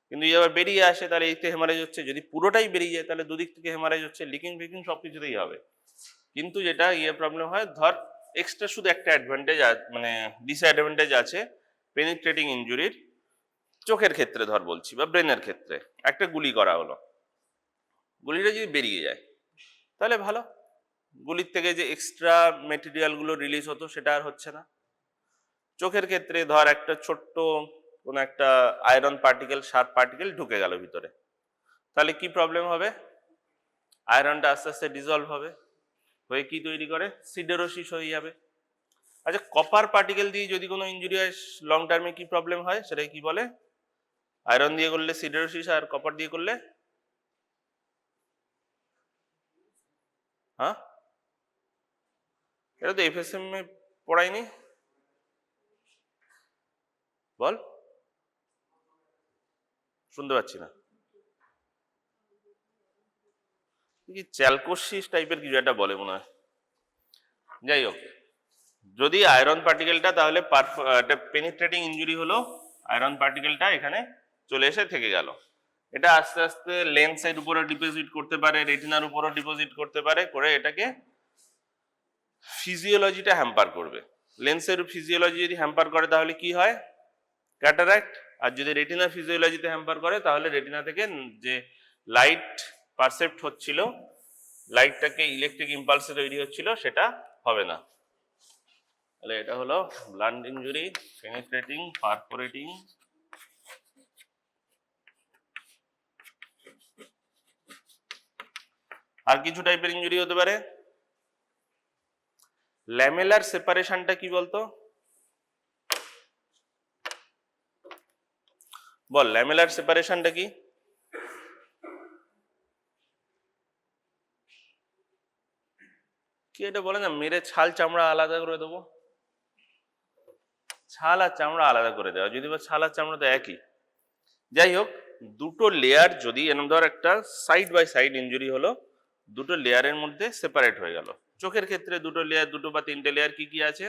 কিন্তু যদি আবার বেরিয়ে আসে তাহলে এই হেমারেজ হচ্ছে। যদি পুরোটাই বেরিয়ে যায় তাহলে দুদিক থেকে হেমারেজ হচ্ছে, লিকিং ফিকিং সব কিছুতেই হবে। কিন্তু যেটা প্রবলেম হয়, ধর এক্সট্রা শুধু একটা অ্যাডভান্টেজ মানে ডিসঅ্যাডভান্টেজ আছে পেনিট্রেটিং ইনজুরির, চোখের ক্ষেত্রে ধর বলছি বা ব্রেনের ক্ষেত্রে। একটা গুলি করা হলো, গুলিটা যদি বেরিয়ে যায় তাহলে ভালো, গুলির থেকে যে এক্সট্রা মেটেরিয়ালগুলো রিলিজ হতো সেটা আর হচ্ছে না। চোখের ক্ষেত্রে ধর একটা ছোট্ট কোনো একটা আয়রন পার্টিকেল, শার্প পার্টিকেল ঢুকে গেল ভিতরে, তাহলে কি প্রবলেম হবে? আয়রনটা আস্তে আস্তে ডিজলভ হবে, হয়ে কি তৈরি করে? সিডেরোসিস হয়ে যাবে। আচ্ছা, কপার পার্টিকেল দিয়ে যদি কোনো ইনজুরি হয় লং টার্মে কি প্রবলেম হয় সেটাই কি বলে? আয়রন দিয়ে করলে সিডেরোসিস, আর কপার দিয়ে করলে? হ্যাঁ, এটা তো এফএসএম এ পড়ায়নি, বল। শুনতে পাচ্ছি না, কি চ্যালকোসিস টাইপের কিছু একটা বলে মনে হয়। যাই হোক, যদি আয়রন পার্টিকেলটা, তাহলে পেনিট্রেটিং ইনজুরি হলো, আয়রন পার্টিকেলটা এখানে চলে এসে থেকে গেল, এটা আস্তে আস্তে লেন্সের উপরে ডিপোজিট করতে পারে, রেটিনার উপরও ডিপোজিট করতে পারে, করে এটাকে ফিজিওলজিটা হ্যাম্পার করবে। লেন্সের ফিজিওলজি যদি হ্যাম্পার করে তাহলে কি হয়? ক্যাটারাক্ট। আর যদি রেটিনা ফিজিওলজিতে হ্যাম্পার করে তাহলে রেটিনা থেকে যে লাইট পারসেপ্ট হচ্ছিল, লাইটটাকে ইলেকট্রিক ইম্পালসে তৈরি হচ্ছিল, সেটা হবে না। তাহলে এটা হলো ব্লান্ট ইনজুরি, পেনিট্রেটিং, পারফোরেটিং, আর কিছু টাইপের ইনজুরি হতে পারে। ল্যামেলার সেপারেশনটা কি বলতো? বল, ল্যামেলার সেপারেশনটা কি? কি এটা বলে না, মেরে ছাল চামড়া আলাদা করে দেবো। ছাল আর চামড়া আলাদা করে দেওয়া, যদি বা ছাল আর চামড়া তো একই। যাই হোক, দুটো লেয়ার যদি এরকম ধর একটা সাইড বাই সাইড ইনজুরি হলো, দুটো লেয়ারের মধ্যে সেপারেট হয়ে গেল। চোখের ক্ষেত্রে দুটো লেয়ার, দুটো বা তিনটে লেয়ার কি কি আছে?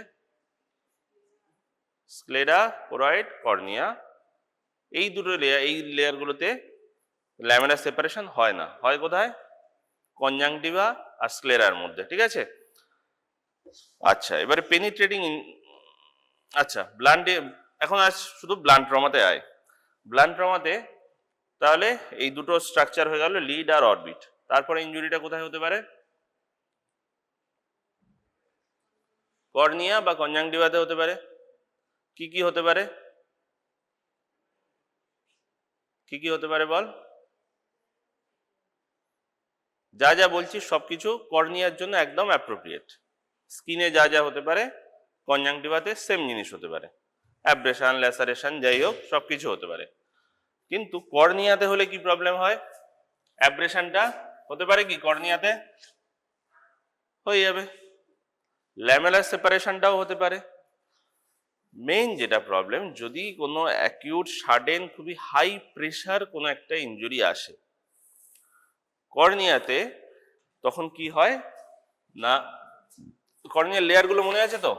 Sclera, choroid, cornea. এই দুটো লেয়ার, এই লেয়ারগুলোতে ল্যামেলার সেপারেশন হয় না, হয় কোথায়? কনজাংটিভা আর স্ক্লেরার মধ্যে, ঠিক আছে? আচ্ছা, এবারে পেনিট্রেটিং, আচ্ছা ব্লান্টে, এখন আজ শুধু ব্লান্ট ট্রমাতে আয়। ব্লান্ট ট্রমাতে তাহলে এই দুটো স্ট্রাকচার হয়ে গেল, লিড আর অরবিট। তারপরে ইনজুরিটা কোথায় হতে পারে? কর্নিয়া বা কনজাংটিভাতে হতে পারে। কি কি হতে পারে? কি কি হতে পারে বল? যা যা বলছি সবকিছু কর্নিয়ার জন্য একদম অ্যাপ্রোপ্রিয়েট। স্কিনে যা যা হতে পারে, কনজাংটিভাতে সেম জিনিস হতে পারে। অ্যাব্রেশন, ল্যাসারেশন, যাই হোক সবকিছু হতে পারে। কিন্তু কর্নিয়াতে হলে কি প্রবলেম হয়? অ্যাব্রেশনটা হতে পারে কি কর্নিয়াতে? হয়ে যাবে। ল্যামেলার সেপারেশনটাও হতে পারে। মেইন যেটা প্রবলেম, যদি কোনো অ্যাকিউট সাডেন খুবই হাই প্রেশার কোনো একটা ইনজুরি আসে কর্নিয়াতে, তখন কি হয় না, কর্নিয়ার লেয়ারগুলো মনে আছে তো?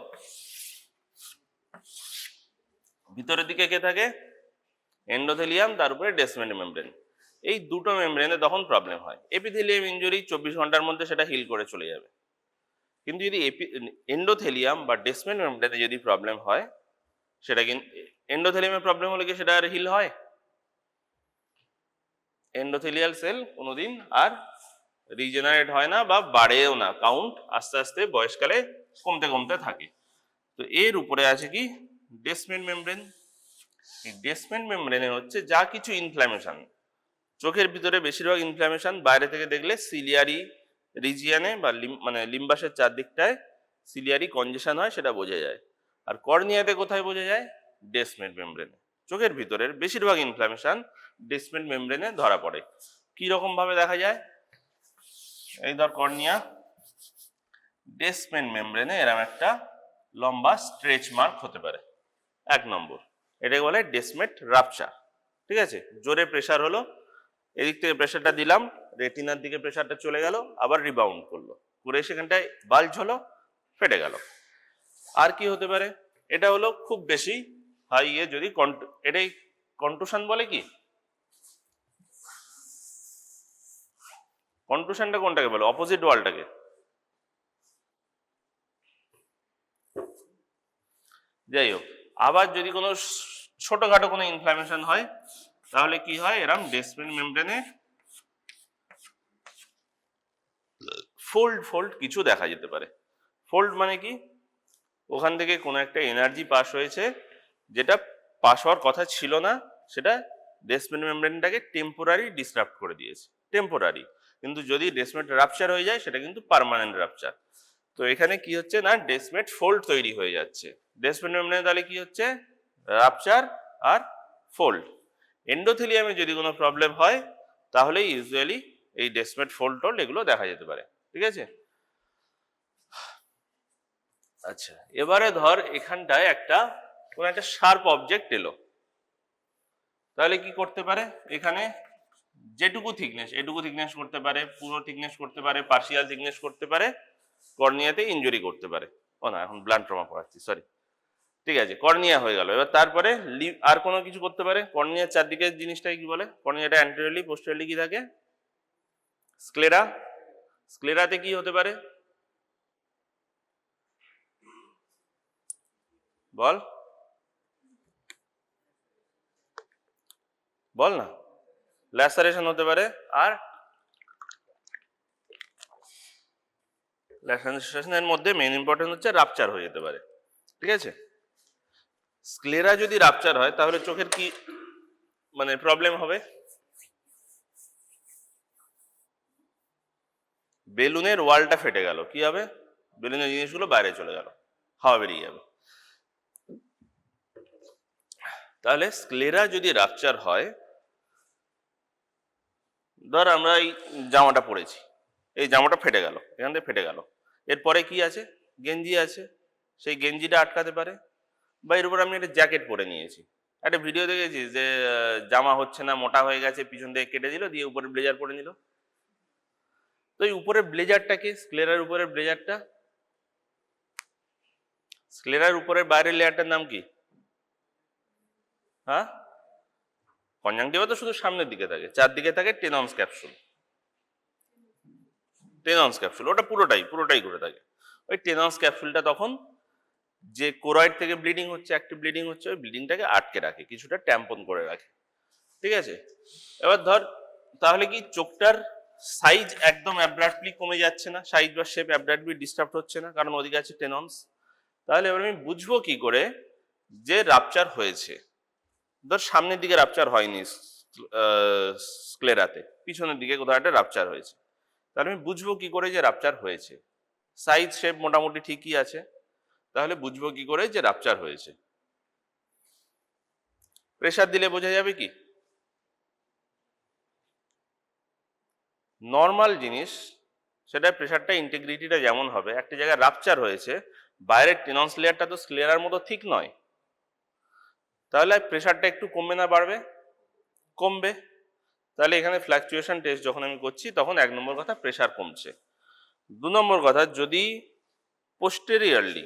ভিতরের দিকে কে থাকে? এন্ডোথেলিয়াম, তার উপরে ডেসমেন্ট মেমব্রেন। এই দুটো মেমব্রেনে তখন প্রবলেম হয়। এপিথেলিয়াম ইনজুরি 24 ঘন্টার মধ্যে সেটা হিল করে চলে যাবে। কিন্তু যদি এন্ডোথেলিয়াম বা ডেসমেন্ট মেমব্রেনে যদি প্রবলেম হয়, সেটা কিন্তু এন্ডোথেলিয়ামের প্রবলেম হলে কি সেটা আর হিল হয়? এন্ডোথেলিয়াল সেল কোনোদিন আর রিজেনারেট হয় না বা বাড়েও না, কাউন্ট আস্তে আস্তে বয়সকালে কমতে কমতে থাকে। তো এর উপরে আছে কি ডেসমেন্ট মেমব্রেন। এই ডেসমেন্ট মেমব্রেনে হচ্ছে যা কিছু ইনফ্ল্যামেশন, চোখের ভিতরে বেশিরভাগ ইনফ্ল্যামেশন বাইরে থেকে দেখলে সিলিয়ারি রিজিয়ানে বা মানে লিম্বাসের চারদিকটায় সিলিয়ারি কনজেশন হয়, সেটা বোঝা যায়। আর কর্নিয়াতে কোথায় বোঝা যায়? ডেসমেন্ট মেমব্রেনে। চোখের ভিতরের বেশিরভাগ ইনফ্ল্যামেশন ডেসমেন্ট মেমব্রেনে ধরা পড়ে। কি রকম ভাবে দেখা যায়? এই ধর কর্নিয়া, ডেসমেন্ট মেমব্রেনে এরকম একটা লম্বা স্ট্রেচ মার্ক হতে পারে। 1 নম্বর, এটাকে বলে ডেসমেট রাপচার। ঠিক আছে, জোরে প্রেসার হলো, এদিক থেকে প্রেসারটা দিলাম, রেটিনার দিকে প্রেসারটা চলে গেল, আবার রিবাউন্ড করলো, করে সেখানটায় বাল্জ হলো, ফেটে গেল। আর কি হতে পারে? এটা হলো খুব বেশি হাই যদি এটাই কন্টুশন বলে। কি কন্টুশনটা কোনটাকে বলে? অপোজিট ওয়ালটাকে। যাই হোক, আবার যদি কোনো ছোটখাটো কোনো ইনফ্ল্যামেশন হয়, তাহলে কি হয়? এরম ডেসমেন্ট মেমব্রেনে ফোল্ড ফোল্ড কিছু দেখা যেতে পারে। ফোল্ড মানে কি? ওখান থেকে কোনো একটা এনার্জি পাস হয়েছে, যেটা পাস হওয়ার কথা ছিল না, সেটা ডেসমেন্ট মেমব্রেনটাকে টেম্পোরারি ডিসরাপ্ট করে দিয়েছে। টেম্পোরারি, কিন্তু যদি ডেসমেট রাপচার হয়ে যায় সেটা কিন্তু পার্মানেন্ট রাপচার। তো এখানে কি হচ্ছে না, ডেসমেট ফোল্ড তৈরি হয়ে যাচ্ছে। ডেসমেন্ট মেমব্রেনে তাহলে কি হচ্ছে? রাপচার আর ফোল্ড। এন্ডোথেলিয়ামে যদি কোনো প্রবলেম হয়, তাহলে ইউজুয়ালি এই ডেসমেট ফোল্ড টোল্ড এগুলো দেখা যেতে পারে। ঠিক আছে, আচ্ছা এবারে ধর এখানটায় কোনো একটা শার্প অবজেক্ট এলো, তাহলে কি করতে পারে? এখানে যেটুকু থিকনেস, এটুকু থিকনেস করতে পারে, পুরো থিকনেস করতে পারে, পার্শিয়াল থিকনেস করতে পারে, কর্নিয়াতে ইনজুরি করতে পারে। ও না, এখন ব্লান্ট ট্রমা পড়াচ্ছি, সরি। ঠিক আছে, কর্নিয়া হয়ে গেল। এবার তারপরে আর কোনো কিছু করতে পারে। কর্নিয়ার চারদিকের জিনিসটাকে কি বলে? কর্নিয়াটা অ্যান্টেরিয়রলি, পোস্টেরিয়রলি কি থাকে? স্ক্লেরা। স্ক্লেরাতে কি হতে পারে বল, বল না। ল্যাসারেশন হতে পারে, আর ল্যাসারেশনের মধ্যে মেইন ইম্পর্টেন্ট হচ্ছে রাপচার হয়ে যেতে পারে। ঠিক আছে? স্ক্লেরা যদি রাপচার হয় তাহলে চোখের কি মানে প্রবলেম হবে? বেলুনের ওয়ালটা ফেটে গেল, কি হবে? বেলুনের জিনিসগুলো বাইরে চলে গেল, হাওয়া বেরিয়ে যাবে। তাহলে স্ক্লেরা যদি রাপচার হয়, ধর আমরা এই জামাটা পরেছি, এই জামাটা ফেটে গেল, এখান থেকে ফেটে গেল, এরপরে কি আছে? গেঞ্জি আছে, সেই গেঞ্জিটা আটকাতে পারে। বা এর উপর আমি একটা জ্যাকেট পরে নিয়েছি, একটা ভিডিও দেখেছি যে জামা হচ্ছে না, মোটা হয়ে গেছে, পিছন থেকে কেটে দিল, দিয়ে উপরে ব্লেজার পরে নিল। তো এই উপরে ব্লেজারটাকে, স্ক্লেরার উপরের ব্লেজারটা, স্ক্লেরার উপরের বাইরের লেয়ারটার নাম কি? হ্যাঁ, কনজাংটিভা তো শুধু সামনের দিকে থাকে, চারদিকে থাকে টেনন্স ক্যাপসুল। টেনন্স ক্যাপসুল ওটা পুরোটাই ঘুরে থাকে। ওই টেনন্স ক্যাপসুলটা তখন যে কোরয়েড থেকে ব্লিডিং হচ্ছে, অ্যাক্টিভ ব্লিডিং হচ্ছে, ওই ব্লিডিংটাকে আটকে রাখে, কিছুটা ট্যাম্পন করে রাখে। ঠিক আছে? এবার ধর, তাহলে কি চোখটার সাইজ একদম অ্যাব্রাপ্টলি কমে যাচ্ছে না, সাইজ বা শেপ অ্যাব্রাপ্টলি ডিস্টার্ব হচ্ছে না, কারণ ওদিকে আছে টেনন্স। তাহলে এবার আমি বুঝবো কি করে যে রাপচার হয়েছে? ধর সামনের দিকে রাপচার হয়নি স্ক্লেরাতে, পিছনের দিকে কোথাও একটা রাপচার হয়েছে, তাহলে আমি বুঝবো কি করে যে রাপচার হয়েছে? সাইজ শেপ মোটামুটি ঠিকই আছে, তাহলে বুঝবো কি করে যে রাপচার হয়েছে? প্রেসার দিলে বোঝা যাবে কি? নর্মাল জিনিস, সেটা প্রেসারটা ইন্টিগ্রিটিটা যেমন হবে, একটা জায়গায় রাপচার হয়েছে, বাইরের টেনন্স লেয়ারটা তো স্ক্লেরার মতো ঠিক নয়, তাহলে প্রেসারটা একটু কমবে না বাড়বে? কমবে। তাহলে এখানে ফ্ল্যাকচুয়েশন টেস্ট যখন আমি করছি, তখন 1 নম্বর কথা প্রেসার কমছে। 2 নম্বর কথা, যদি পোস্টেরিয়রলি,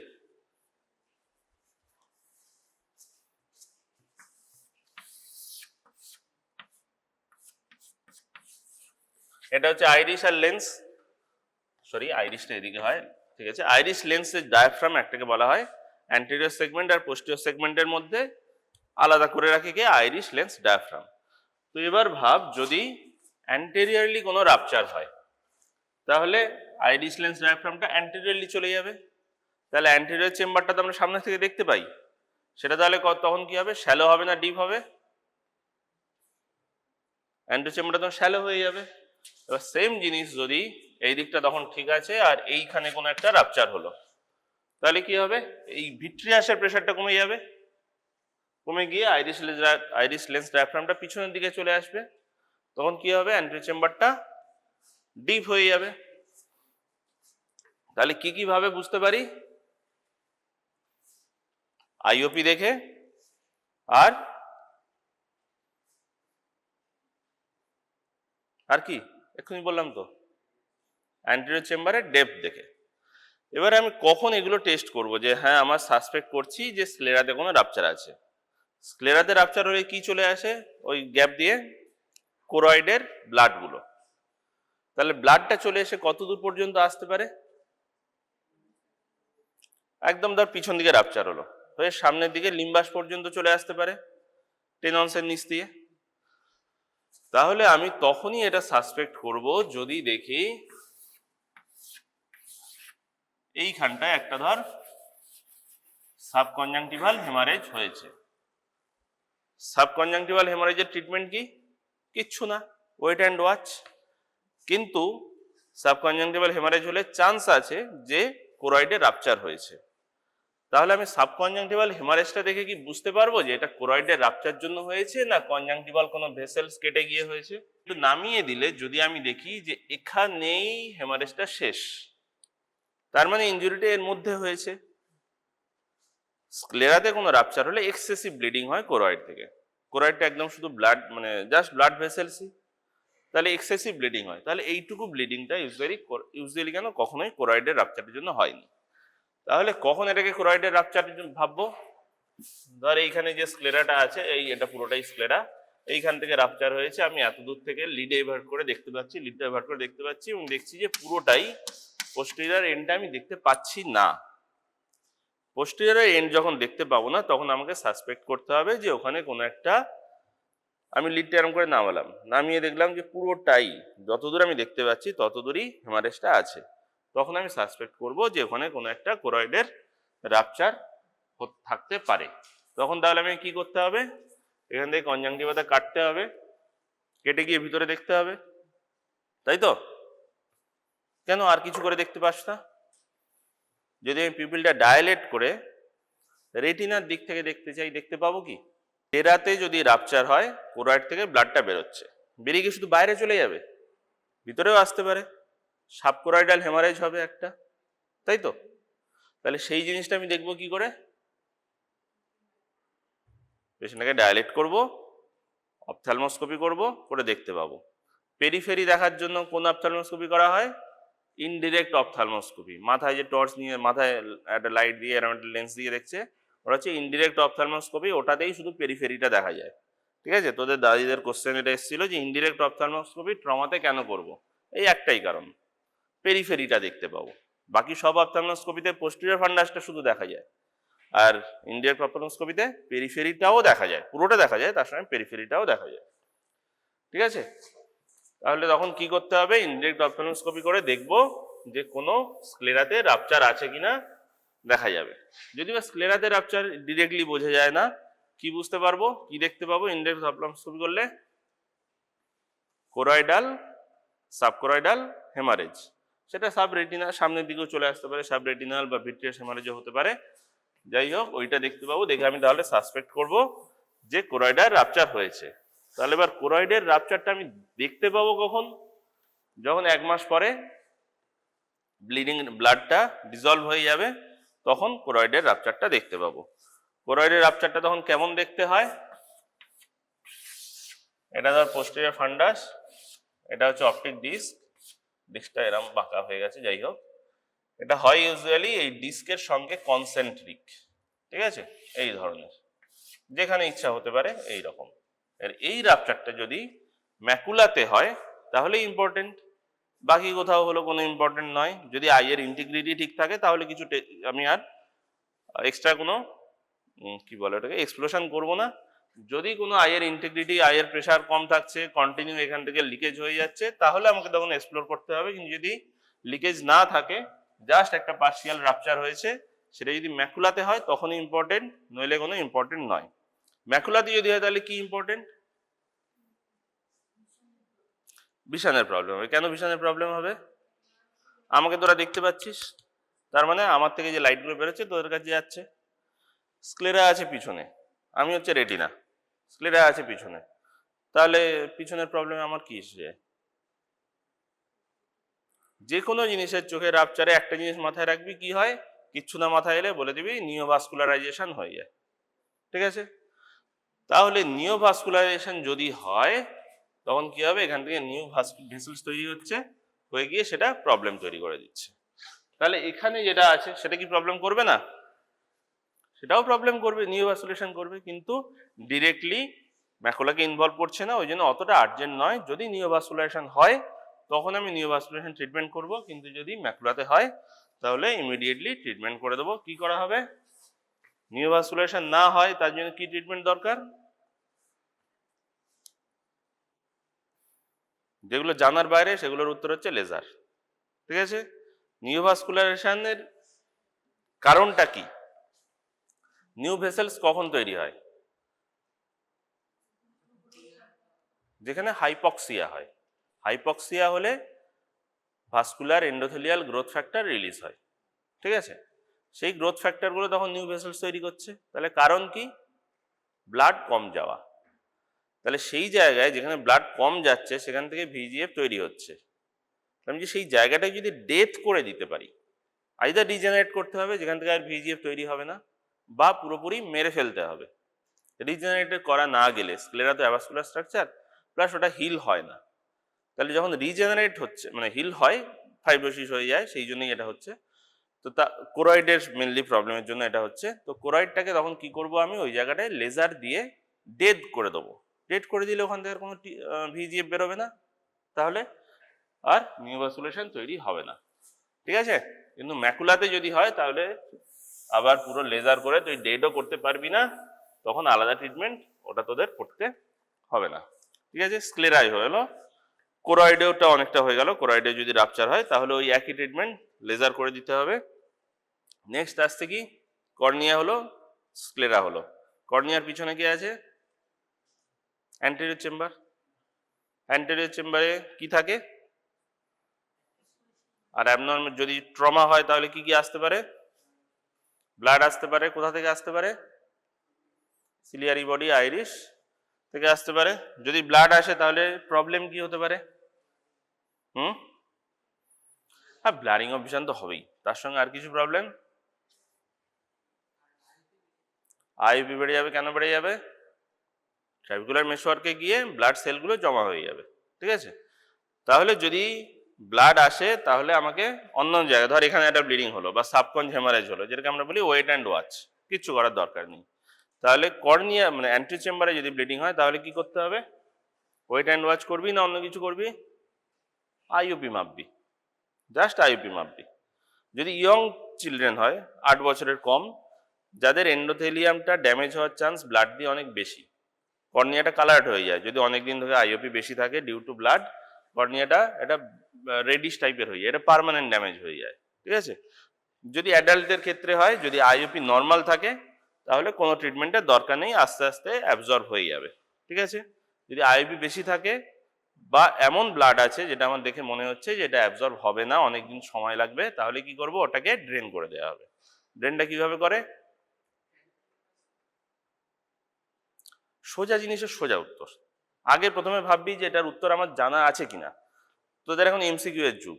এটা হচ্ছে আইরিশ আর লেন্স, সরি আইরিশটা এদিকে হয়, ঠিক আছে? আইরিশ লেন্সের ডায়াফ্রাম একটাকে বলা হয় অ্যান্টেরিয়র সেগমেন্ট আর পোস্টেরিয়র সেগমেন্টের মধ্যে আলাদা করে রাখে কে? Irish lens diaphragm. তো এবার ভাব, যদি অ্যান্টেরিয়রলি কোনো রাপচার হয়, তাহলে আইরিশ লেন্স ডায়াফ্রামটা অ্যান্টেরিয়রলি চলে যাবে। তাহলে অ্যান্টেরিয়র চেম্বারটা তো আমরা সামনে থেকে দেখতে পাই, সেটা তাহলে তখন কি হবে? শ্যালো হবে না ডিপ হবে? অ্যান্টেরিয়র চেম্বারটা তখন শ্যালো হয়ে যাবে। এবার সেম জিনিস যদি এই দিকটা তখন ঠিক আছে আর এইখানে কোনো একটা রাপচার হলো, তাহলে কি হবে? এই ভিট্রিয়াসের প্রেসারটা কমে যাবে, কমে গিয়ে আইরিশ লেন্স ডায়াফ্রামটা পিছনের দিকে চলে আসবে, তখন কি হবে? অ্যান্টেরিয়র চেম্বারটা ডিপ হয়ে যাবে। তাহলে কি কি ভাবে বুঝতে পারি? আইওপি দেখে, আর কি এক্ষুনি বললাম তো, অ্যান্টেরিয়র চেম্বারের ডেপথ দেখে। এবার আমি কখন এগুলো টেস্ট করব যে হ্যাঁ আমার সাসপেক্ট করছি যে স্ক্লেরাতে কোনো রাপচার আছে? স্ক্লেরাতে রাপচার হলে কি চলে আসে ওই গ্যাপ দিয়ে? কোরয়েডের ব্লাডগুলো। তাহলে ব্লাডটা চলে এসে কত দূর পর্যন্ত আসতে পারে? একদম ধর পিছন দিকে রাপচার হলো, হয়ে সামনের দিকে লিম্বাস পর্যন্ত চলে আসতে পারে টেনন্সের নিচ দিয়ে। তাহলে আমি তখনই এটা সাসপেক্ট করব যদি দেখি এইখানটায় একটা ধর সাবকনজাংটিভাল হেমারেজ হয়েছে। সাবকনজাংটিভাল হেমারেজের ট্রিটমেন্ট কি? কিচ্ছু না, ওয়েট অ্যান্ড ওয়াচ। কিন্তু সাবকনজাংটিভাল হেমারেজ হলে চান্স আছে যে কোরয়েডে রাপচার হয়েছে। তাহলে আমি সাবকনজাংটিভাল হেমারেজটা দেখে কি বুঝতে পারবো যে এটা কোরয়েডের রাপচার জন্য হয়েছে না কনজাংটিভাল কোনো ভেসেলস কেটে গিয়ে হয়েছে? একটু নামিয়ে দিলে যদি আমি দেখি যে এখানেই হেমারেজটা শেষ, তার মানে ইনজুরিটা এর মধ্যে হয়েছে। স্ক্লেরাতে কোনো রাপচার হলে এক্সেসিভ ব্লিডিং হয় কোরয়েড থেকে, কোরয়েডটা একদম শুধু ব্লাড মানে জাস্ট ব্লাড ভেসেলসই, তাহলে এক্সেসিভ ব্লিডিং হয়। তাহলে এইটুকু ব্লিডিংটা ইউজুয়ালি কেন কখনোই কোরয়েডের রাপচারের জন্য হয়নি। তাহলে কখন এটাকে কোরয়েডের রাপচারের জন্য ভাববো? ধর এইখানে যে স্ক্লেরাটা আছে, এটা পুরোটাই স্ক্লেরা, এইখান থেকে রাপচার হয়েছে, আমি এত দূর থেকে লিডটা এভার্ট করে দেখতে পাচ্ছি এবং দেখছি যে পুরোটাই পোস্টেরিয়র এন্ডটা আমি দেখতে পাচ্ছি না। পোস্টেরিয়র এন্ড যখন দেখতে পাবো না, তখন আমাকে সাসপেক্ট করতে হবে যে ওখানে কোনো একটা, আমি লিডটা এরকম করে নামালাম, নামিয়ে দেখলাম যে পুরোটাই যতদূর আমি দেখতে পাচ্ছি ততদূরই হেমারেজটা আছে, তখন আমি সাসপেক্ট করব যে ওখানে কোনো একটা কোরয়েডের রাপচার থাকতে পারে। তখন তাহলে আমি কি করতে হবে, এখান থেকে কনজাংটিভাটা কাটতে হবে, কেটে গিয়ে ভিতরে দেখতে হবে, তাই তো? কেন আর কিছু করে দেখতে পাস না? যদি আমি পিপিলটা ডায়ালেট করে রেটিনার দিক থেকে দেখতে চাই, দেখতে পাবো কি? এরাতে যদি রাপচার হয়, কোরয়েড থেকে ব্লাডটা বেরোচ্ছে, বেরিয়ে গিয়ে শুধু বাইরে চলে যাবে, ভিতরেও আসতে পারে, সাবকোরয়েডাল হেমারেজ হবে একটা, তাই তো? তাহলে সেই জিনিসটা আমি দেখবো কি করে? পেশেন্টটাকে ডায়ালেট করব, অপথ্যালমোস্কোপি করব, করে দেখতে পাবো। পেরিফেরি দেখার জন্য কোন অপথ্যালমোস্কোপি করা হয়? ইনডিরেক্ট অপথ্যালমোস্কোপি। মাথায় যে টর্চ নিয়ে মাথায় একটা লাইট দিয়ে এরকম একটা লেন্স দিয়ে দেখছে, ওটা হচ্ছে ইনডিরেক্ট অপথ্যালমোস্কোপি, ওটাতেই শুধু পেরিফেরিটা দেখা যায়। ঠিক আছে? তোদের দাদিদের কোশ্চেন এটা এসেছিল যে ইনডিরেক্ট অপথ্যালমোস্কোপি ট্রমাতে কেন করব? এই একটাই কারণ, পেরিফেরিটা দেখতে পাবো। বাকি সব অপথ্যালমোস্কোপিতে পোস্টেরিয়র ফান্ডাসটা শুধু দেখা যায়, আর ইনডিরেক্ট অপথ্যালমোস্কোপিতে পেরিফেরিটাও দেখা যায়, পুরোটা দেখা যায়, তার সঙ্গে পেরিফেরিটাও দেখা যায়। ঠিক আছে? তাহলে তখন কি করতে হবে? ইনডিরেক্ট অপথ্যালমোস্কোপি করে দেখবো যে কোনো স্ক্লেরাতে রাপচার আছে কিনা দেখা যাবে। যদি বা স্ক্লেরাতে রাপচার ডিরেক্টলি বোঝা যায় না, কি বুঝতে পারবো, কি দেখতে পাবো ইনডিরেক্ট অপথ্যালমোস্কোপি করলে? কোরয়েডাল, সাবকোরয়েডাল হেমারেজ। সেটা সাব রেটিনা সামনের দিকেও চলে আসতে পারে, সাব রেটিনাল বা ভিট্রিয়াস হেমারেজও হতে পারে। যাই হোক, ওইটা দেখতে পাবো, দেখে আমি তাহলে সাসপেক্ট করব যে কোরয়েডাল রাপচার হয়েছে। তাহলে এবার কোরয়েডের রাপচারটা আমি দেখতে পাবো কখন? যখন 1 মাস পরে ব্লিডিং ব্লাডটা ডিজলভ হয়ে যাবে, তখন কোরয়েডের রাপচারটা দেখতে পাবো। কোরয়েডের রাপচারটা তখন কেমন দেখতে হয়? এটা ধর পোস্টেরিয়র ফান্ডাস, এটা হচ্ছে অপটিক ডিস্ক, ডিস্কটা এরকম বাঁকা হয়ে গেছে, যাই হোক। এটা হয় ইউজুয়ালি এই ডিস্কের সঙ্গে কনসেন্ট্রিক, ঠিক আছে, এই ধরনের, যেখানে ইচ্ছা হতে পারে এই রকম। আর এই রাপচারটা যদি ম্যাকুলাতে হয় তাহলে ইম্পর্টেন্ট, বাকি কোথাও হলো কোনো ইম্পর্টেন্ট নয়। যদি আইয়ের ইন্টিগ্রিটি ঠিক থাকে তাহলে কিছু আমি আর এক্সট্রা কোনো কি বলে ওটাকে এক্সপ্লোশন করবো না। যদি কোনো আইয়ের ইন্টিগ্রিটি, আইয়ের প্রেশার কম থাকছে, কন্টিনিউ এখান থেকে লিকেজ হয়ে যাচ্ছে, তাহলে আমাকে তখন এক্সপ্লোর করতে হবে। কিন্তু যদি লিকেজ না থাকে, জাস্ট একটা পার্শিয়াল রাপচার হয়েছে, সেটা যদি ম্যাকুলাতে হয় তখনই ইম্পর্টেন্ট, নইলে কোনো ইম্পর্টেন্ট নয়। ম্যাকুলাতে যদি হয় তাহলে কি ইম্পর্টেন্ট? ভিশনের প্রবলেম হবে। কেন ভিশনের প্রবলেম হবে? আমাকে তোরা দেখতে পাচ্ছিস, তার মানে আমার থেকে যে লাইটগুলো বেরোচ্ছে তোদের কাছে যাচ্ছে। স্ক্লেরা আছে পিছনে, আমি হচ্ছে রেটিনা, স্ক্লেরা আছে পিছনে, তাহলে পিছনের প্রবলেমে আমার কি এসে যায়? যে কোনো জিনিসের চোখে রাপচারে একটা জিনিস মাথায় রাখবি, কি হয়? কিচ্ছু না মাথায় এলে বলে দিবি নিওভাস্কুলারাইজেশন হয়ে যায়। ঠিক আছে? তাহলে নিওভাস্কুলারাইজেশন যদি হয় তখন কি হবে? এখান থেকে নিউ ভেসেলস তৈরি হচ্ছে, হয়ে গিয়ে সেটা প্রবলেম তৈরি করে দিচ্ছে। তাহলে এখানে যেটা আছে সেটা কি প্রবলেম করবে না? সেটাও প্রবলেম করবে, নিওভাস্কুলেশন করবে, কিন্তু ডিরেক্টলি ম্যাকুলাকে ইনভলভ করছে না, ওই জন্য অতটা আর্জেন্ট নয়। যদি নিওভাস্কুলেশন হয় তখন আমি নিওভাস্কুলেশন ট্রিটমেন্ট করব, কিন্তু যদি ম্যাকুলাতে হয় তাহলে ইমিডিয়েটলি ট্রিটমেন্ট করে দেবো। কি করা হবে? নিওভাস্কুলেশন না হয় তার জন্য কি ট্রিটমেন্ট দরকার? যেগুলো জানার বাইরে সেগুলোর উত্তর হচ্ছে লেজার। ঠিক আছে? নিওভাস্কুলারেশনের কারণটা কি? নিউ ভেসেলস কখন তৈরি হয়? যেখানে হাইপক্সিয়া হয়। হাইপক্সিয়া হলে vascular endothelial growth factor release হয়। ঠিক আছে? সেই গ্রোথ ফ্যাক্টরগুলো তখন নিউ ভেসেলস তৈরি করছে। তাহলে কারণ কি? ব্লাড কম যাওয়া। তাহলে সেই জায়গায় যেখানে ব্লাড কম যাচ্ছে সেখান থেকে ভিজিএফ তৈরি হচ্ছে। আমি যে সেই জায়গাটায় যদি ডেথ করে দিতে পারি, আইদার রিজেনারেট করতে হবে যেখান থেকে আর ভিজিএফ তৈরি হবে না, বা পুরোপুরি মেরে ফেলতে হবে। রিজেনারেটেড করা না গেলে স্ক্লেরা তো অ্যাভাস্কুলার স্ট্রাকচার, প্লাস ওটা হিল হয় না। তাহলে যখন রিজেনারেট হচ্ছে, মানে হিল হয়, ফাইব্রোসিস হয়ে যায়, সেই জন্যই এটা হচ্ছে। তো তা কোরয়েডের মেনলি প্রবলেমের জন্য এটা হচ্ছে। তো কোরয়েডটাকে তখন কি করব? আমি ওই জায়গাটায় লেজার দিয়ে ডেড করে দেবো। ডেড করে দিলে ওখান থেকে কোনো ভিজিএফ বেরোবে না, তাহলে আর নিওভাস্কুলেশন তৈরি হবে না। ঠিক আছে? কিন্তু ম্যাকুলাতে যদি হয় তাহলে আবার পুরো লেজার করে তুই ডেডও করতে পারবি না, তখন আলাদা ট্রিটমেন্ট ওটা তোদের করতে হবে না। ঠিক আছে? স্ক্লেরাই হলো। কোরয়েডেওটা অনেকটা হয়ে গেল। কোরয়েডে যদি রাপচার হয় তাহলে ওই একই ট্রিটমেন্ট, লেজার করে দিতে হবে। নেক্সট আসছে কি? কর্নিয়া হলো স্ক্লেরা হলো। কর্নিয়ার পিছনে কি আছে? Anterior chamber. অ্যান্টেরিয়র চেম্বারে কি থাকে? আর অ্যাবনর্মাল যদি ট্রমা হয় তাহলে কি কি আসতে পারে? ব্লাড আসতে পারে। কোথা থেকে আসতে পারে? সিলিয়ারি বডি, আইরিশ থেকে আসতে পারে। যদি ব্লাড আসে তাহলে প্রবলেম কি হতে পারে? হ্যাঁ, ব্লারিং অফ ভিশন তো হবেই, তার সঙ্গে আর কিছু প্রবলেম? আইওপি বেড়ে যাবে। কেন বেড়ে যাবে? ট্রাবিকুলার মেশওয়ার্কে গিয়ে ব্লাড সেলগুলো জমা হয়ে যাবে। ঠিক আছে, তাহলে যদি ব্লাড আসে তাহলে আমাকে অন্য জায়গায়, ধর এখানে একটা ব্লিডিং হলো বা সাবকনজ হেমারেজ হলো, যেটাকে আমরা বলি ওয়েট অ্যান্ড ওয়াচ, কিচ্ছু করার দরকার নেই। তাহলে কর্নিয়া মানে অ্যান্টি চেম্বারে যদি ব্লিডিং হয় তাহলে কি করতে হবে? ওয়েট অ্যান্ড ওয়াচ করবি না অন্য কিছু করবি? আইওপি মাপবি, জাস্ট আইওপি মাপবি। যদি ইয়ং চিলড্রেন হয়, 8 বছরের কম, যাদের এন্ডোথেলিয়ামটা ড্যামেজ হওয়ার চান্স ব্লাড দিয়ে অনেক বেশি, কর্নিয়াটা কালার্ড হয়ে যায় যদি অনেকদিন ধরে আইওপি বেশি থাকে ডিউ টু ব্লাড, কর্নিয়াটা এটা রেডিশ টাইপের হয়ে যায়, এটা পার্মানেন্ট ড্যামেজ হয়ে যায়। ঠিক আছে, যদি অ্যাডাল্টদের ক্ষেত্রে হয়, যদি আইওপি নর্মাল থাকে তাহলে কোনো ট্রিটমেন্টের দরকার নেই, আস্তে আস্তে অ্যাবজর্ব হয়ে যাবে। ঠিক আছে, যদি আইওপি বেশি থাকে বা এমন ব্লাড আছে যেটা আমার দেখে মনে হচ্ছে যে এটা অ্যাবজর্ব হবে না, অনেকদিন সময় লাগবে, তাহলে কি করব? ওটাকে ড্রেন করে দেওয়া হবে। ড্রেনটা কিভাবে করে? সোজা জিনিসের সোজা উত্তর। আগে প্রথমে ভাববি যে এটার উত্তর আমার জানা আছে কিনা। তোদের এখন এমসিকিউ এর যুগ,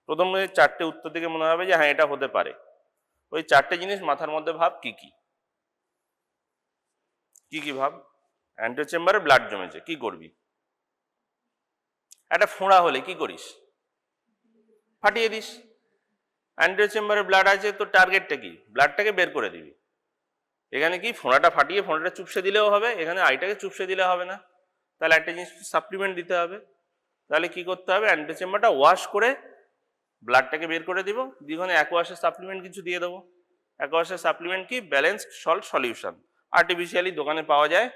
প্রথমে 4টে উত্তর থেকে মনে হবে যে হ্যাঁ এটা হতে পারে। ওই 4টে জিনিস মাথার মধ্যে ভাব। কি কি কি কি ভাব? অ্যান্টেরিয়র চেম্বারে ব্লাড জমেছে, কি করবি? একটা ফোঁড়া হলে কি করিস? ফাটিয়ে দিস। অ্যান্টেরিয়র চেম্বারে ব্লাড আছে, তো টার্গেটটা কি? ব্লাডটাকে বের করে দিবি। এখানে কি ফোঁড়াটা ফাটিয়ে ফোঁড়াটা চুপসে দিলেও হবে, এখানে আইটাকে চুপসে দিলে হবে না। তাহলে একটা জিনিস সাপ্লিমেন্ট দিতে হবে। তাহলে কি করতে হবে? অ্যান্টেরিয়র চেম্বারটা ওয়াশ করে ব্লাডটাকে বের করে দিব, দ্বিগুণে অ্যাকোয়াসের সাপ্লিমেন্ট কিছু দিয়ে দেবো। অ্যাকোয়াসের সাপ্লিমেন্ট কি? ব্যালেন্সড সল্ট সলিউশন, আর্টিফিশিয়ালি দোকানে পাওয়া যায়,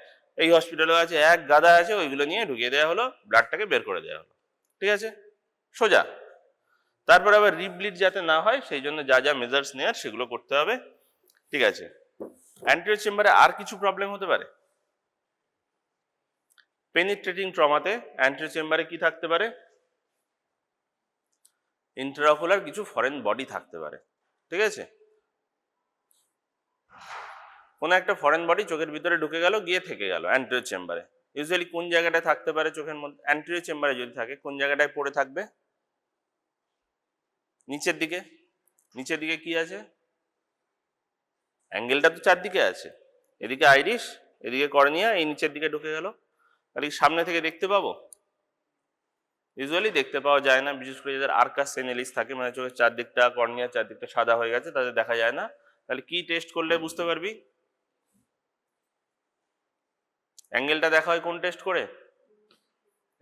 এই হসপিটালেও আছে, এক গাদা আছে, ওইগুলো নিয়ে ঢুকিয়ে দেওয়া হলো, ব্লাডটাকে বের করে দেওয়া হলো। ঠিক আছে, সোজা। তারপর আবার রিব্লিড যাতে না হয় সেই জন্য যা যা মেজার্স নেওয়ার সেগুলো করতে হবে। ঠিক আছে, অ্যান্টেরিয়র চেম্বারে আর কিছু প্রবলেম হতে পারে। পেনিট্রেটিং ট্রমাতে অ্যান্টেরিয়র চেম্বারে কি থাকতে পারে? ইন্ট্রাঅকুলার কিছু ফরেন বডি থাকতে পারে। ঠিক আছে, কোনো একটা ফরেন বডি চোখের ভিতরে ঢুকে গেল, গিয়ে থেকে গেল অ্যান্টেরিয়র চেম্বারে। ইউজুয়ালি কোন জায়গাটায় থাকতে পারে চোখের মধ্যে? অ্যান্টেরিয়র চেম্বারে যদি থাকে, কোন জায়গাটায় পড়ে থাকবে? নিচের দিকে। নিচের দিকে কি আছে? অ্যাঙ্গেলটা তো চারদিকে আছে, এদিকে আইরিশ, এদিকে কর্নিয়া, এই নিচের দিকে ঢুকে গেল। তাহলে সামনে থেকে দেখতে পাবো? ইউজুয়ালি দেখতে পাওয়া যায় না, বিশেষ করে যাদের আর্কাস সেনেলিস থাকে, মানে চোখের চারদিকটা, কর্নিয়ার চারদিকটা সাদা হয়ে গেছে, তাদের দেখা যায় না। তাহলে কি টেস্ট করলে বুঝতে পারবি? অ্যাঙ্গেলটা দেখা হয় কোন টেস্ট করে?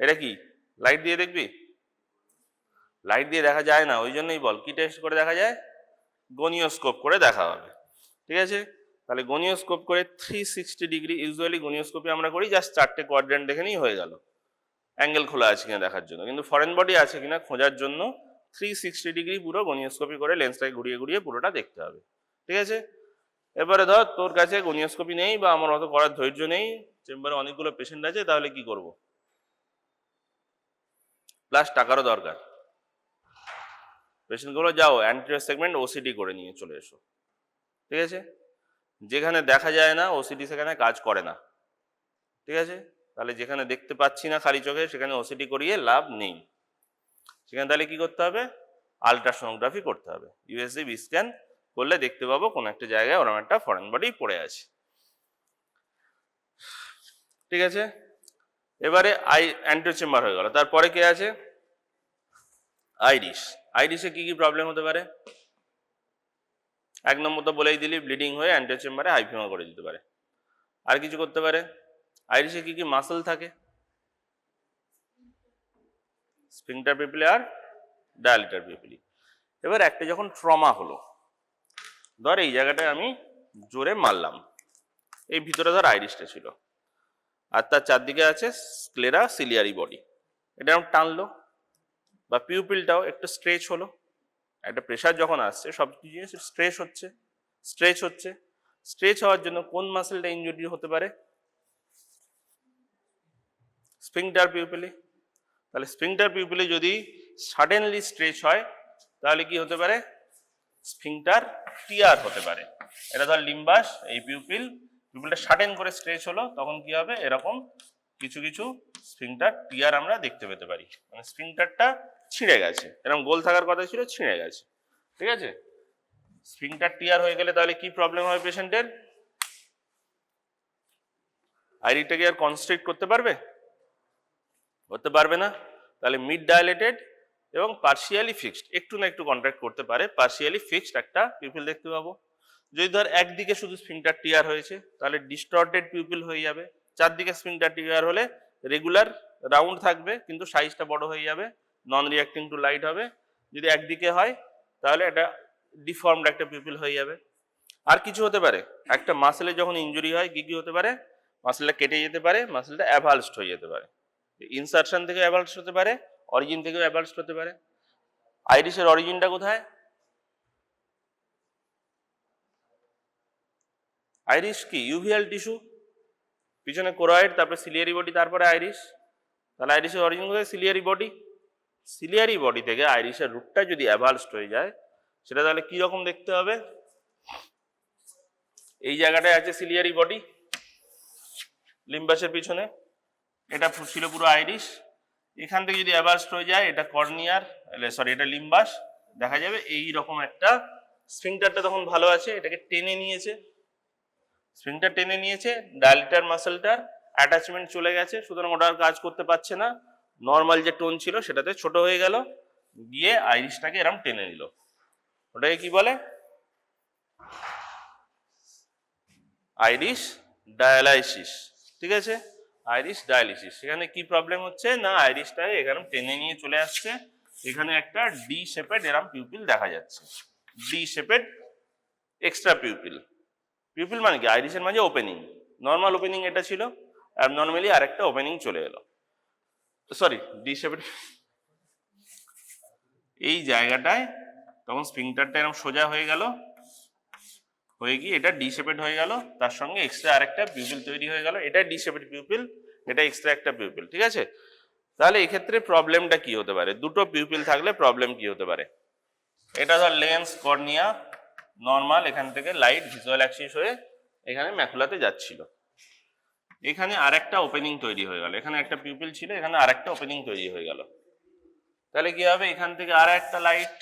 এটা কি লাইট দিয়ে দেখবি? লাইট দিয়ে দেখা যায় না, ওই জন্যই বল কি টেস্ট করে দেখা যায়? গনিওস্কোপ করে দেখা হবে। ঠিক আছে, তাহলে গনিওস্কোপ করে 360 ডিগ্রি, ইউজুয়ালি গনিওস্কোপে আমরা করি জাস্ট 4টে কোয়াড্রেন্ট দেখে নিই, হয়ে গেল। অ্যাঙ্গেল খোলা আছে কিনা দেখার জন্য, কিন্তু ফরেন বডি আছে কিনা খোঁজার জন্য 360 ডিগ্রি পুরো গনিওস্কোপি করে লেন্সটাকে ঘুরিয়ে ঘুরিয়ে পুরোটা দেখতে হবে। ঠিক আছে, এবারে ধর তোর কাছে গনিওস্কোপি নেই বা আমার অত করার ধৈর্য নেই, চেম্বারে অনেকগুলো পেশেন্ট আছে, তাহলে কি করব? প্লাস টাকারও দরকার। পেশেন্টগুলো যাও অ্যান্টেরিয়র সেগমেন্ট ওসিটি করে নিয়ে চলে এসো। ঠিক আছে, যেখানে দেখা যায় না ওসিটি সেখানে কাজ করে না। ঠিক আছে, তাহলে যেখানে দেখতে পাচ্ছি না খালি চোখে সেখানে ওসিটি করিয়ে লাভ নেই। সেখানে তাহলে কি করতে হবে? আলট্রাসোনোগ্রাফি করতে হবে। ইউএসজি বি স্ক্যান করলে দেখতে পাবো কোনো একটা জায়গায় ওরকম একটা ফরেন বডি পড়ে আছে। ঠিক আছে, এবারে অ্যান্টেরিয়র চেম্বার হয়ে গেল, তারপরে কে আছে? আইরিশ। আইরিশে কি কি প্রবলেম হতে পারে? 1 নম্বর তো বলেই দিলি, ব্লিডিং হয়ে অ্যান্টেরিয়র চেম্বারে হাইফিমা করে দিতে পারে। আর কিছু করতে পারে? আইরিশে কি কি মাসল থাকে? স্ফিংটার পিপলি আর ডায়ালিটার পিপলি। এবার একটা যখন ট্রমা হলো, ধর এই জায়গাটায় আমি জোরে মারলাম, এই ভিতরে ধর আইরিশটা ছিল, আর তার চারদিকে আছে স্ক্লেরা সিলিয়ারি বডি, এটা আমি টানলো, বা পিউপিলটাও একটু স্ট্রেচ হলো, একটা প্রেশার যখন আসছে সব জিনিস স্ট্রেচ হচ্ছে। স্ট্রেচ হওয়ার জন্য কোন মাসেলটা ইনজুরি হতে পারে? স্ফিংটার পিউপিলি। তাহলে স্ফিংটার পিউপিলি যদি সাডেনলি স্ট্রেচ হয় তাহলে কি হতে পারে? স্ফিংটার টিয়ার হতে পারে। এটা ধর লিম্বাস, এই পিউপিলটা সাডেন করে স্ট্রেচ হলো, তখন কি হবে? এরকম কিছু কিছু স্ফিংটার টিয়ার আমরা দেখতে পেতে পারি, মানে স্ফিংটারটা ছিঁড়ে গেছে, এরকম গোল থাকার কথা ছিল, ছিঁড়ে গেছে। ঠিক আছে, স্ফিংটার টিয়ার হয়ে গেলে তাহলে কি প্রবলেম হবে পেশেন্টের? আইরিটাকে আর কনস্ট্রিক্ট করতে পারবে? করতে পারবে না। তাহলে মিড ডায়ালেটেড এবং পার্শিয়ালি ফিক্সড, একটু না একটু কন্ট্রাক্ট করতে পারে, পার্শিয়ালি ফিক্সড একটা পিউপিল দেখতে পাবো। যদি ধর একদিকে শুধু স্ফিংটার টিয়ার হয়েছে তাহলে ডিস্টর্টেড পিউপিল হয়ে যাবে। চারদিকে স্ফিংটার টিয়ার হলে রেগুলার রাউন্ড থাকবে কিন্তু সাইজটা বড় হয়ে যাবে, নন রিয়াক্টিং টু লাইট হবে। যদি একদিকে হয় তাহলে এটা ডিফর্মড একটা পিউপিল হয়ে যাবে। আর কিছু হতে পারে, একটা মাসেলে যখন ইনজুরি হয় কি কি হতে পারে? মাসেলটা কেটে যেতে পারে, মাসেলটা অ্যাভালসড হয়ে যেতে পারে। ইনসারশন থেকে অ্যাভালসড হতে পারে, অরিজিন থেকেও অ্যাভালসড হতে পারে। আইরিসের অরিজিনটা কোথায়? আইরিস কি ইউভিয়াল টিস্যু, পিছনে কোরয়েড, তারপরে সিলিয়ারি বডি, তারপরে আইরিস। তাহলে আইরিসের অরিজিন কোথায়? Ciliary body. সিলিয়ারি বডি থেকে আইরিসের রুটটা যদি অ্যাভালসড হয়ে যায় সেটা তাহলে কি রকম দেখতে হবে? এই জায়গাটায় আছে সিলিয়ারি বডি, লিম্বাসের পিছনে, এটা ছিল পুরো আইরিস। এখান থেকে যদি অ্যাভালসড হয়ে যায় এটা কর্নিয়ার, সরি এটা লিম্বাস, দেখা যাবে এই রকম একটা স্ফিংটারটা তখন ভালো আছে, এটাকে টেনে নিয়েছে, স্ফিংটার টেনে নিয়েছে, ডায়ালিটার মাসেলটার অ্যাটাচমেন্ট চলে গেছে, সুতরাং ওটা আর কাজ করতে পারছে না, নর্মাল যে টোন ছিল সেটাতে ছোট হয়ে গেল, গিয়ে আইরিসটাকে এরকম টেনে নিল। ওটাকে কি বলে? Iris dialysis. ঠিক আছে, আইরিস ডায়ালিসিস। সেখানে কি প্রবলেম হচ্ছে না, আইরিসটাকে এখানে টেনে নিয়ে চলে আসছে, এখানে একটা ডি শেপেড এরকম পিউপিল দেখা যাচ্ছে, D shaped extra pupil. Pupil মানে কি? আইরিসের মাঝে ওপেনিং, নর্মাল ওপেনিং এটা ছিল, অ্যাবনর্মালি আরেকটা ওপেনিং চলে এলো, সরি ডি শেপেড। এই জায়গাটায় তখন স্ফিংটারটা এরকম সোজা হয়ে গেল, হয়ে গিয়ে এটা ডি শেপেড হয়ে গেল, তার সঙ্গে এক্সট্রা আরেকটা পিউপিল তৈরি হয়ে গেল, এটা ডি শেপেড পিউপিল, এটা এক্সট্রা একটা পিউপিল। ঠিক আছে, তাহলে এক্ষেত্রে প্রবলেমটা কি হতে পারে? দুটো পিউপিল থাকলে প্রবলেম কি হতে পারে? এটা ধর লেন্স, কর্নিয়া, নর্মাল, এখান থেকে লাইট ভিজুয়াল অ্যাক্সিস হয়ে এখানে ম্যাকুলাতে যাচ্ছিল, এখানে আরেকটা ওপেনিং তৈরি হয়ে গেল, এখানে একটা পিউপিল ছিল, এখানে আরেকটা ওপেনিং তৈরি হয়ে গেল। তাহলে কি হবে? এখান থেকে আর একটা লাইট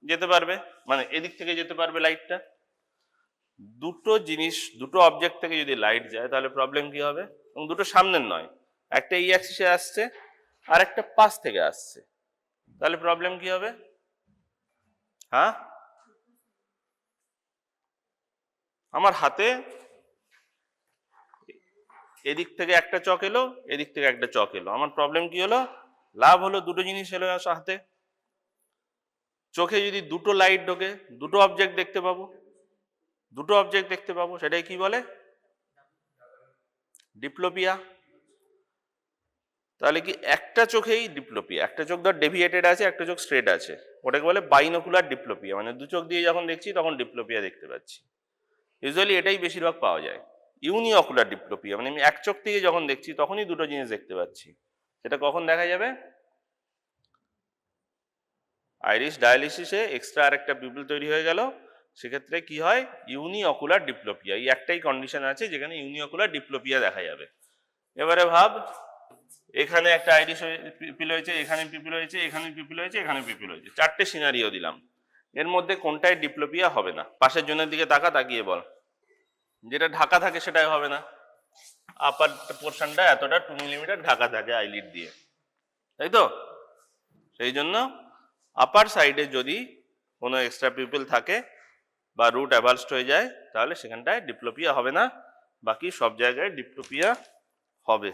যেতে পারবে, মানে এদিক থেকে যেতে পারবে লাইটটা। দুটো জিনিস, দুটো অবজেক্ট থেকে যদি লাইট যায় তাহলে প্রবলেম কি হবে? এবং দুটো সামনের নয়, একটা এই অ্যাক্সিসে আসছে আর একটা পাশ থেকে আসছে, তাহলে প্রবলেম কি হবে? হ্যাঁ, আমার হাতে এদিক থেকে একটা চক এলো, এদিক থেকে একটা চক এলো, আমার প্রবলেম কি হলো? লাভ হলো দুটো জিনিস এলো হাতে, চোখে যদি দুটো লাইট ঢোকে দুটো অবজেক্ট দেখতে পাবো, দুটো অবজেক্ট দেখতে পাবো, সেটাই কি বলে? ডিপ্লোপিয়া। তাহলে কি একটা চোখেই ডিপ্লোপিয়া, একটা চোখ ধর ডেভিয়েটেড আছে, একটা চোখ স্ট্রেট আছে, ওটাকে বলে বাইনোকুলার ডিপ্লোপিয়া, মানে দু চোখ দিয়ে যখন দেখছি তখন ডিপ্লোপিয়া দেখতে পাচ্ছি। ইউজুয়ালি এটাই বেশিরভাগ পাওয়া যায়। ইউনিঅকুলার ডিপ্লোপিয়া মানে আমি এক চোখ থেকে যখন দেখছি তখনই দুটো জিনিস দেখতে পাচ্ছি, সেটা কখন দেখা যাবে? আইরিস ডায়ালিসিসে এক্সট্রা আরেকটা পিউপিল তৈরি হয়ে গেল, সেক্ষেত্রে কি হয়? ইউনিঅকুলার ডিপ্লোপিয়া। এই একটাই কন্ডিশন আছে যেখানে ইউনিঅকুলার ডিপ্লোপিয়া দেখা যাবে। এবারে ভাব, এখানে একটা আইরিস পিউপিল হয়েছে, এখানে পিউপিল হয়েছে, এখানে পিউপিল হয়েছে, এখানে পিউপিল হয়েছে, চারটে সিনারিও দিলাম, এর মধ্যে কোনটায় ডিপ্লোপিয়া হবে না? পাশের জনের দিকে তাকিয়ে বল। যেটা ঢাকা থাকে সেটাই হবে না, আপার পোর্শনটা এতটা 2 মিলিমিটার ঢাকা থাকে আইলিড দিয়ে, তাই তো? সেই জন্য আপার সাইডে যদি কোনো এক্সট্রা পিউপিল থাকে বা রুট অ্যাভালসড হয়ে যায় তাহলে সেখানটায় ডিপ্লোপিয়া হবে না, বাকি সব জায়গায় ডিপ্লোপিয়া হবে।